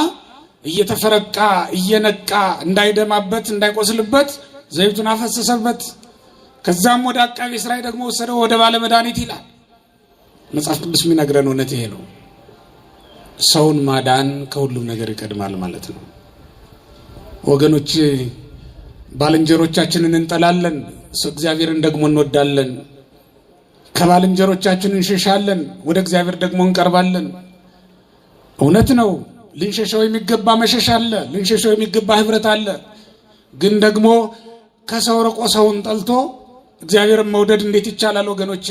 እየተፈረቃ እየነቃ እንዳይደማበት እንዳይቆስልበት ዘይቱን አፈሰሰበት። ከዛም ወደ አቃቤ ሥራይ ደግሞ ወሰደው፣ ወደ ባለ መድኃኒት ይላል መጽሐፍ ቅዱስ የሚነግረን እውነት ይሄ ነው። ሰውን ማዳን ከሁሉም ነገር ይቀድማል ማለት ነው። ወገኖች ባልንጀሮቻችንን እንጠላለን፣ እግዚአብሔርን ደግሞ እንወዳለን። ከባልንጀሮቻችን እንሸሻለን፣ ወደ እግዚአብሔር ደግሞ እንቀርባለን። እውነት ነው። ልንሸሸው የሚገባ መሸሽ አለ፣ ልንሸሸው የሚገባ ህብረት አለ። ግን ደግሞ ከሰው ርቆ ሰውን ጠልቶ እግዚአብሔርን መውደድ እንዴት ይቻላል ወገኖቼ?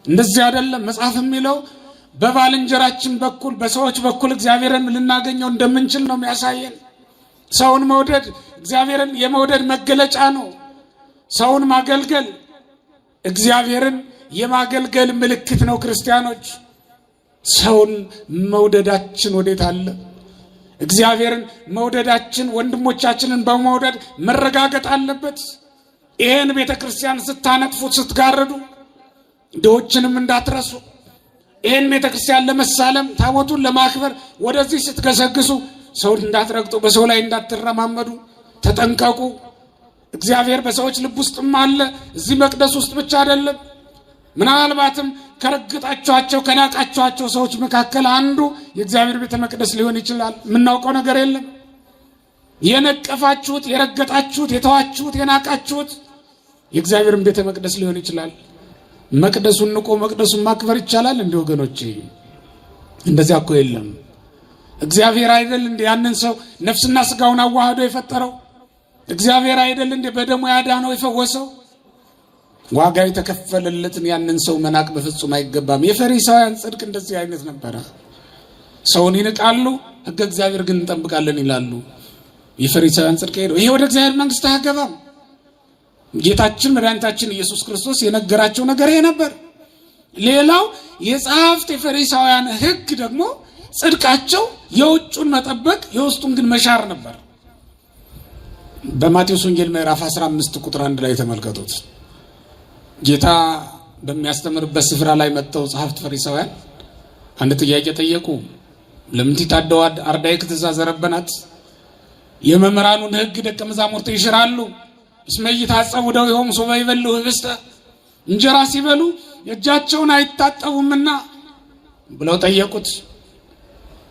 እንደዚህ አይደለም። መጽሐፍ የሚለው በባልንጀራችን በኩል በሰዎች በኩል እግዚአብሔርን ልናገኘው እንደምንችል ነው የሚያሳየን። ሰውን መውደድ እግዚአብሔርን የመውደድ መገለጫ ነው። ሰውን ማገልገል እግዚአብሔርን የማገልገል ምልክት ነው። ክርስቲያኖች ሰውን መውደዳችን ወዴት አለ? እግዚአብሔርን መውደዳችን ወንድሞቻችንን በመውደድ መረጋገጥ አለበት። ይሄን ቤተክርስቲያን ስታነጥፉት ስትጋርዱ ድሆችንም እንዳትረሱ። ይሄን ቤተክርስቲያን ለመሳለም ታቦቱን ለማክበር ወደዚህ ስትገሰግሱ ሰውን እንዳትረግጡ፣ በሰው ላይ እንዳትረማመዱ ተጠንቀቁ። እግዚአብሔር በሰዎች ልብ ውስጥም አለ። እዚህ መቅደስ ውስጥ ብቻ አይደለም። ምናልባትም ከረግጣችኋቸው ከናቃችኋቸው ሰዎች መካከል አንዱ የእግዚአብሔር ቤተ መቅደስ ሊሆን ይችላል። የምናውቀው ነገር የለም። የነቀፋችሁት፣ የረገጣችሁት፣ የተዋችሁት፣ የናቃችሁት የእግዚአብሔርን ቤተ መቅደስ ሊሆን ይችላል። መቅደሱን ንቆ መቅደሱን ማክበር ይቻላል እንዴ ወገኖቼ? እንደዚያ እኮ የለም። እግዚአብሔር አይደል እንዴ ያንን ሰው ነፍስና ስጋውን አዋህዶ የፈጠረው? እግዚአብሔር አይደል እንዴ በደሙ ያዳነው የፈወሰው? ዋጋ የተከፈለለትን ያንን ሰው መናቅ በፍጹም አይገባም። የፈሪሳውያን ጽድቅ እንደዚህ አይነት ነበረ። ሰውን ይንቃሉ፣ ሕገ እግዚአብሔር ግን እንጠብቃለን ይላሉ። የፈሪሳውያን ጽድቅ ሄዶ ይሄ ወደ እግዚአብሔር መንግስት አያገባም። ጌታችን መድኃኒታችን ኢየሱስ ክርስቶስ የነገራቸው ነገር ይሄ ነበር። ሌላው የጸሐፍት የፈሪሳውያን ሕግ ደግሞ ጽድቃቸው የውጩን መጠበቅ የውስጡን ግን መሻር ነበር። በማቴዎስ ወንጌል ምዕራፍ 15 ቁጥር 1 ላይ ተመልከቱት። ጌታ በሚያስተምርበት ስፍራ ላይ መጥተው ጸሐፍት ፈሪሳውያን አንድ ጥያቄ ጠየቁ። ለምን ትታደው አርዳይክ ትእዛዝ ረበናት? የመምህራኑን ሕግ ደቀ መዛሙርት ይሽራሉ። እስመ ይታጸቡ ደዊሆሙ ሶበ ይበልዑ ህብስተ፣ እንጀራ ሲበሉ እጃቸውን አይታጠቡምና ብለው ጠየቁት።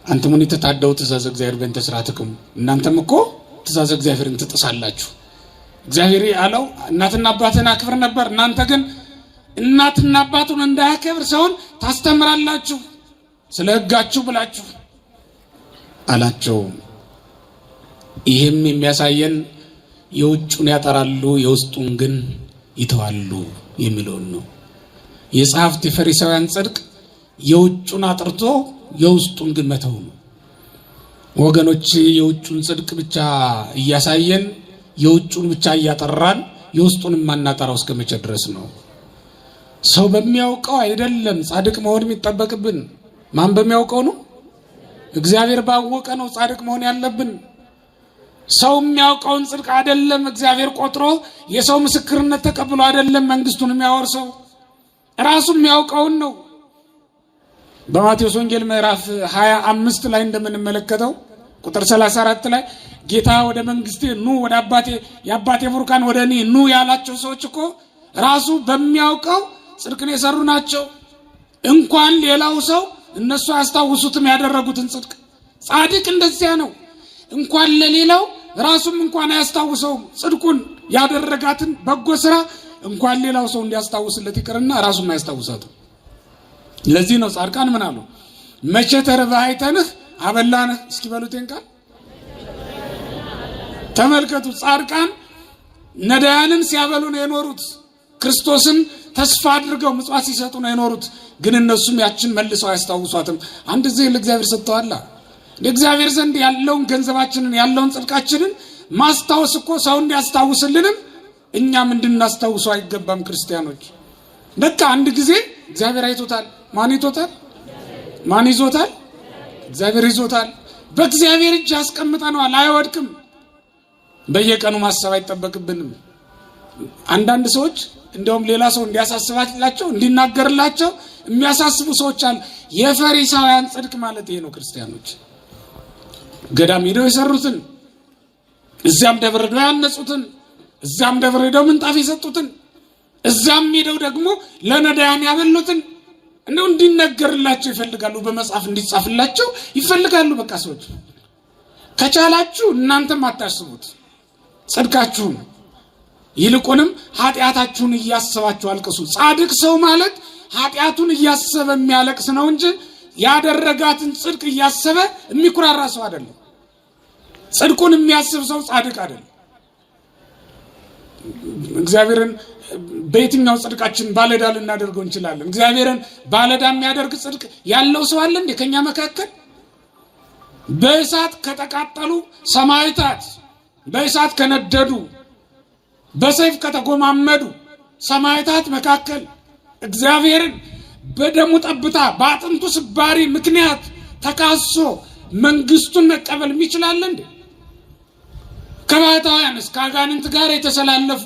አንተሙኒ ትታደው ትእዛዝ እግዚአብሔር በእንተ ሥርዓትክሙ፣ እናንተም እኮ ትእዛዝ እግዚአብሔርን ትጥሳላችሁ። እግዚአብሔር ያለው እናትና አባትን አክብር ነበር። እናንተ ግን እናትና አባቱን እንዳያከብር ሰውን ታስተምራላችሁ። ስለ ሕጋችሁ ብላችሁ አላቸው። ይህም የሚያሳየን የውጩን ያጠራሉ የውስጡን ግን ይተዋሉ የሚለውን ነው። የጸሐፍት የፈሪሳውያን ጽድቅ የውጩን አጥርቶ የውስጡን ግን መተው ነው። ወገኖች የውጩን ጽድቅ ብቻ እያሳየን የውጩን ብቻ እያጠራን የውስጡን ማናጠራው እስከ መቼ ድረስ ነው? ሰው በሚያውቀው አይደለም ጻድቅ መሆን የሚጠበቅብን። ማን በሚያውቀው ነው? እግዚአብሔር ባወቀ ነው ጻድቅ መሆን ያለብን። ሰው የሚያውቀውን ጽድቅ አይደለም እግዚአብሔር ቆጥሮ የሰው ምስክርነት ተቀብሎ አይደለም መንግስቱን የሚያወርሰው፣ ራሱ የሚያውቀውን ነው። በማቴዎስ ወንጌል ምዕራፍ 25 ላይ እንደምንመለከተው ቁጥር 34 ላይ ጌታ ወደ መንግስቴ ኑ፣ ወደ አባቴ የአባቴ ቡሩካን ወደ እኔ ኑ ያላቸው ሰዎች እኮ ራሱ በሚያውቀው ጽድቅን የሰሩ ናቸው። እንኳን ሌላው ሰው እነሱ ያስታውሱትም ያደረጉትን ጽድቅ። ጻድቅ እንደዚያ ነው። እንኳን ለሌላው ራሱም እንኳን አያስታውሰውም ጽድቁን ያደረጋትን በጎ ስራ እንኳን ሌላው ሰው እንዲያስታውስለት ይቅርና ራሱም አያስታውሳትም። ለዚህ ነው ጻድቃን ምን አሉ? መቼ ተርበህ አይተንህ አበላንህ። እስኪ በሉቴን ቃል ተመልከቱ። ጻድቃን ነዳያንን ሲያበሉ ነው የኖሩት። ክርስቶስን ተስፋ አድርገው ምጽዋት ሲሰጡ ነው የኖሩት። ግን እነሱም ያችን መልሰው አያስታውሷትም። አንድ ጊዜ ለእግዚአብሔር ሰጥተዋል። ለእግዚአብሔር ዘንድ ያለውን ገንዘባችንን ያለውን ጽድቃችንን ማስታወስ እኮ ሰው እንዲያስታውስልንም እኛም እንድናስታውሰው አይገባም? ክርስቲያኖች በቃ አንድ ጊዜ እግዚአብሔር አይቶታል። ማን ይቶታል? ማን ይዞታል? እግዚአብሔር ይዞታል። በእግዚአብሔር እጅ አስቀምጠነዋል፣ አይወድቅም። በየቀኑ ማሰብ አይጠበቅብንም። አንዳንድ ሰዎች እንደውም ሌላ ሰው እንዲያሳስባላቸው እንዲናገርላቸው የሚያሳስቡ ሰዎች አሉ። የፈሪሳውያን ጽድቅ ማለት ይሄ ነው። ክርስቲያኖች ገዳም ሄደው የሰሩትን፣ እዚያም ደብረ ሄደው ያነጹትን፣ እዚያም ደብረ ሄደው ምንጣፍ የሰጡትን፣ እዚያም ሄደው ደግሞ ለነዳያን ያበሉትን እንደው እንዲነገርላቸው ይፈልጋሉ። በመጽሐፍ እንዲጻፍላቸው ይፈልጋሉ። በቃ ሰዎች ከቻላችሁ እናንተም አታስቡት ጽድቃችሁን፣ ይልቁንም ኃጢአታችሁን እያሰባችሁ አልቅሱ። ጻድቅ ሰው ማለት ኃጢአቱን እያሰበ የሚያለቅስ ነው እንጂ ያደረጋትን ጽድቅ እያሰበ የሚኩራራ ሰው አይደለም። ጽድቁን የሚያስብ ሰው ጻድቅ አይደለም። እግዚአብሔርን በየትኛው ጽድቃችን ባለዳ ልናደርገው እንችላለን? እግዚአብሔርን ባለዳ የሚያደርግ ጽድቅ ያለው ሰው አለ እንዴ ከኛ መካከል? በእሳት ከተቃጠሉ ሰማዕታት፣ በእሳት ከነደዱ፣ በሰይፍ ከተጎማመዱ ሰማዕታት መካከል እግዚአብሔርን በደሙ ጠብታ በአጥንቱ ስባሪ ምክንያት ተካሶ መንግስቱን መቀበል የሚችላል እንዴ? ከባህታውያን እስከ አጋንንት ጋር የተሰላለፉ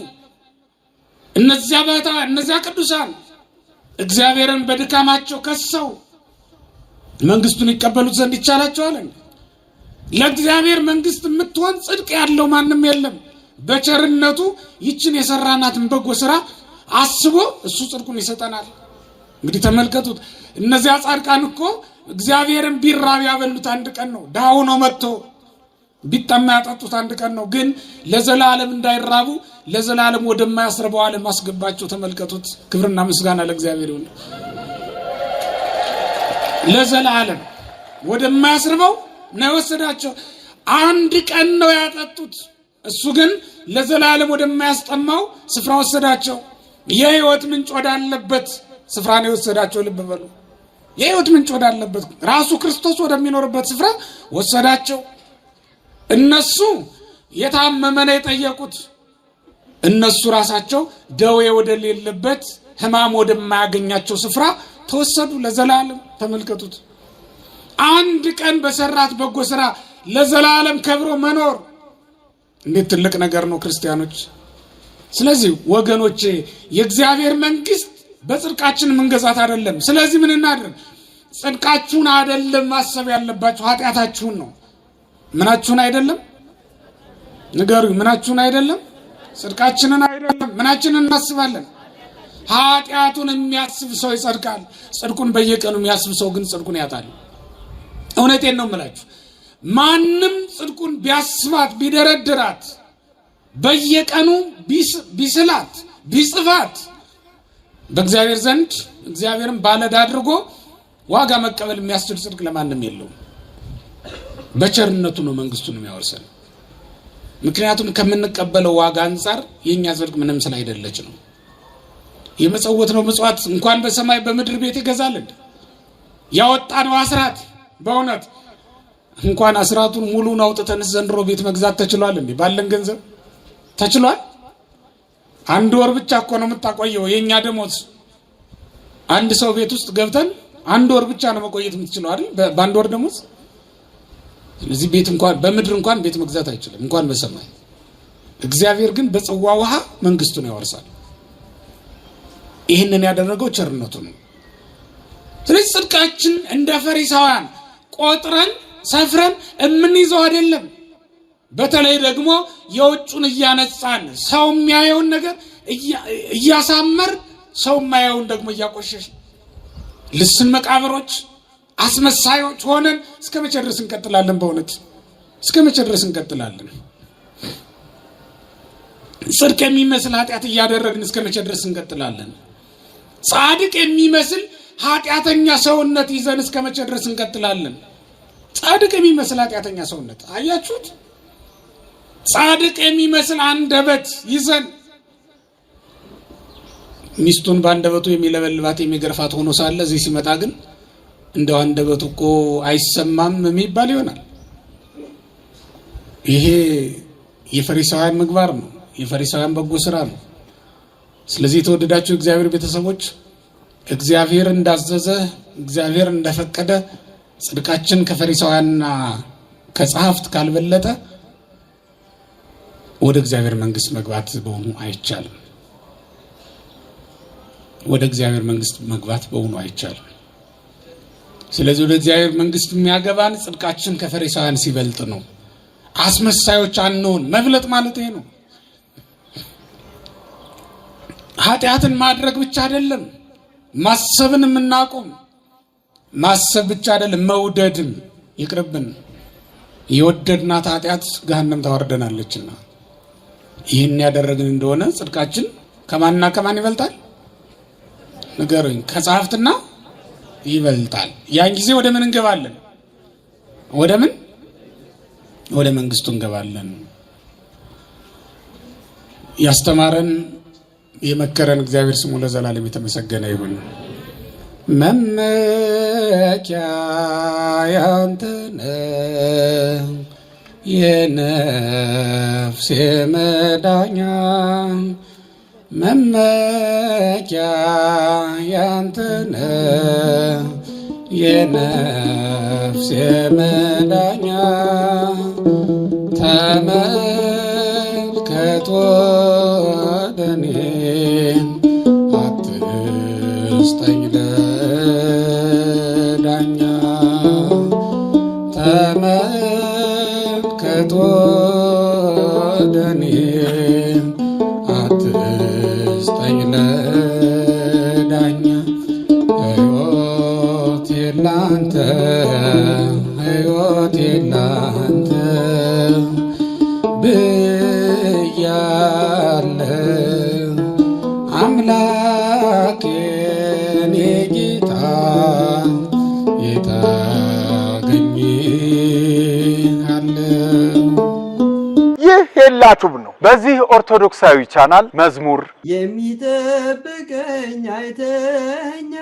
እነዚያ ባህታውያን እነዚያ ቅዱሳን እግዚአብሔርን በድካማቸው ከሰው መንግስቱን ይቀበሉት ዘንድ ይቻላቸዋል እንዴ? ለእግዚአብሔር መንግስት የምትሆን ጽድቅ ያለው ማንም የለም። በቸርነቱ ይችን የሰራናትን በጎ ስራ አስቦ እሱ ጽድቁን ይሰጠናል። እንግዲህ ተመልከቱት። እነዚያ ጻድቃን እኮ እግዚአብሔርን ቢራብ ያበሉት አንድ ቀን ነው። ዳው ነው መጥቶ ቢጠማ ያጠጡት አንድ ቀን ነው። ግን ለዘላለም እንዳይራቡ ለዘላለም ወደማያስርበው ዓለም አስገባቸው። ተመልከቱት። ክብርና ምስጋና ለእግዚአብሔር ይሁን። ለዘላለም ወደማያስርበው ነው ወሰዳቸው። አንድ ቀን ነው ያጠጡት። እሱ ግን ለዘላለም ወደማያስጠማው ስፍራ ወሰዳቸው። የህይወት ምንጭ ወዳለበት ስፍራ ነው የወሰዳቸው። ልብ በሉ። የህይወት ምንጭ ወዳለበት ራሱ ክርስቶስ ወደሚኖርበት ስፍራ ወሰዳቸው። እነሱ የታመመ ነው የጠየቁት። እነሱ ራሳቸው ደዌ ወደሌለበት ህማም ወደማያገኛቸው ስፍራ ተወሰዱ ለዘላለም። ተመልከቱት። አንድ ቀን በሰራት በጎ ስራ ለዘላለም ከብሮ መኖር እንዴት ትልቅ ነገር ነው ክርስቲያኖች። ስለዚህ ወገኖቼ የእግዚአብሔር መንግስት በጽድቃችን መንገዛት አይደለም። ስለዚህ ምን እናድርግ? ጽድቃችሁን አይደለም ማሰብ ያለባችሁ ኃጢአታችሁን ነው። ምናችሁን አይደለም? ንገሩኝ። ምናችሁን አይደለም? ጽድቃችንን አይደለም። ምናችንን እናስባለን? ኃጢአቱን የሚያስብ ሰው ይጸድቃል። ጽድቁን በየቀኑ የሚያስብ ሰው ግን ጽድቁን ያጣል። እውነቴን ነው የምላችሁ። ማንም ጽድቁን ቢያስባት ቢደረድራት በየቀኑ ቢስላት ቢጽፋት በእግዚአብሔር ዘንድ እግዚአብሔርን ባለዳ አድርጎ ዋጋ መቀበል የሚያስችል ጽድቅ ለማንም የለውም። በቸርነቱ ነው መንግስቱን የሚያወርሰን። ምክንያቱም ከምንቀበለው ዋጋ አንፃር የኛ ጽድቅ ምንም ስላይደለች ነው። የመጸወት ነው ምጽዋት እንኳን በሰማይ በምድር ቤት ይገዛል። ያወጣነው አስራት በእውነት እንኳን አስራቱን ሙሉን አውጥተን ዘንድሮ ቤት መግዛት ተችሏል እንዴ? ባለን ገንዘብ ተችሏል? አንድ ወር ብቻ እኮ ነው የምታቆየው የኛ ደሞዝ። አንድ ሰው ቤት ውስጥ ገብተን አንድ ወር ብቻ ነው መቆየት የምትችለው አይደል? በአንድ ወር ደሞዝ። ስለዚህ ቤት እንኳን በምድር እንኳን ቤት መግዛት አይችልም እንኳን በሰማይ። እግዚአብሔር ግን በጽዋ ውሃ መንግስቱን ያወርሳል። ይህንን ያደረገው ቸርነቱ ነው። ስለዚህ ጽድቃችን እንደ ፈሪሳውያን ቆጥረን ሰፍረን የምንይዘው አይደለም። በተለይ ደግሞ የውጩን እያነጻን ሰው የሚያየውን ነገር እያሳመር ሰው የማያየውን ደግሞ እያቆሸሽ ልስን መቃብሮች አስመሳዮች ሆነን እስከ መቼ ድረስ እንቀጥላለን? በእውነት እስከ መቼ ድረስ እንቀጥላለን? ጽድቅ የሚመስል ኃጢአት እያደረግን እስከ መቼ ድረስ እንቀጥላለን? ጻድቅ የሚመስል ኃጢአተኛ ሰውነት ይዘን እስከ መቼ ድረስ እንቀጥላለን? ጻድቅ የሚመስል ኃጢአተኛ ሰውነት አያችሁት? ጻድቅ የሚመስል አንደበት ይዘን ሚስቱን በአንደበቱ የሚለበልባት የሚገርፋት ሆኖ ሳለ እዚህ ሲመጣ ግን እንደው አንደበቱ እኮ አይሰማም የሚባል ይሆናል። ይሄ የፈሪሳውያን ምግባር ነው፣ የፈሪሳውያን በጎ ስራ ነው። ስለዚህ የተወደዳችሁ እግዚአብሔር ቤተሰቦች እግዚአብሔር እንዳዘዘ እግዚአብሔር እንደፈቀደ ጽድቃችን ከፈሪሳውያንና ከጸሐፍት ካልበለጠ ወደ እግዚአብሔር መንግስት መግባት በሆኑ አይቻልም። ወደ እግዚአብሔር መንግስት መግባት በሆኑ አይቻልም። ስለዚህ ወደ እግዚአብሔር መንግስት የሚያገባን ጽድቃችን ከፈሪሳውያን ሲበልጥ ነው። አስመሳዮች አንሆን። መብለጥ ማለት ይሄ ነው። ኃጢአትን ማድረግ ብቻ አይደለም፣ ማሰብን የምናቆም። ማሰብ ብቻ አይደለም፣ መውደድም ይቅርብን። የወደድናት ኃጢአት ገሃነም ታወርደናለችና ይህን ያደረግን እንደሆነ ጽድቃችን ከማንና ከማን ይበልጣል? ንገሩኝ። ከጸሐፍትና ይበልጣል። ያን ጊዜ ወደ ምን እንገባለን? ወደ ምን? ወደ መንግስቱ እንገባለን። ያስተማረን የመከረን እግዚአብሔር ስሙ ለዘላለም የተመሰገነ ይሁን። መመኪያ ያንተ ነህ የነፍሴ መዳኛ፣ መመኪያ ያንተ ነህ የነፍሴ መዳኛ፣ ተመልከት ወደኔ አትስጠኝ ለዳኛ፣ ተመልከት ወደኔ አትስጠኝ ለዳኛ፣ ሕይወቴ ላንተ ሕይወቴ ላንተ ብያለሁ አምላኬን የጌታ የታገኝሃለሁ። ይህ የላቱብ ነው። በዚህ ኦርቶዶክሳዊ ቻናል መዝሙር የሚጠብቀኝ አይተኛም፣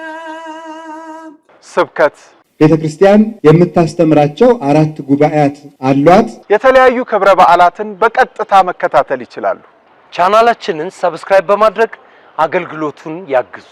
ስብከት፣ ቤተክርስቲያን የምታስተምራቸው 4 ጉባኤያት አሏት። የተለያዩ ክብረ በዓላትን በቀጥታ መከታተል ይችላሉ። ቻናላችንን ሰብስክራይብ በማድረግ አገልግሎቱን ያግዙ።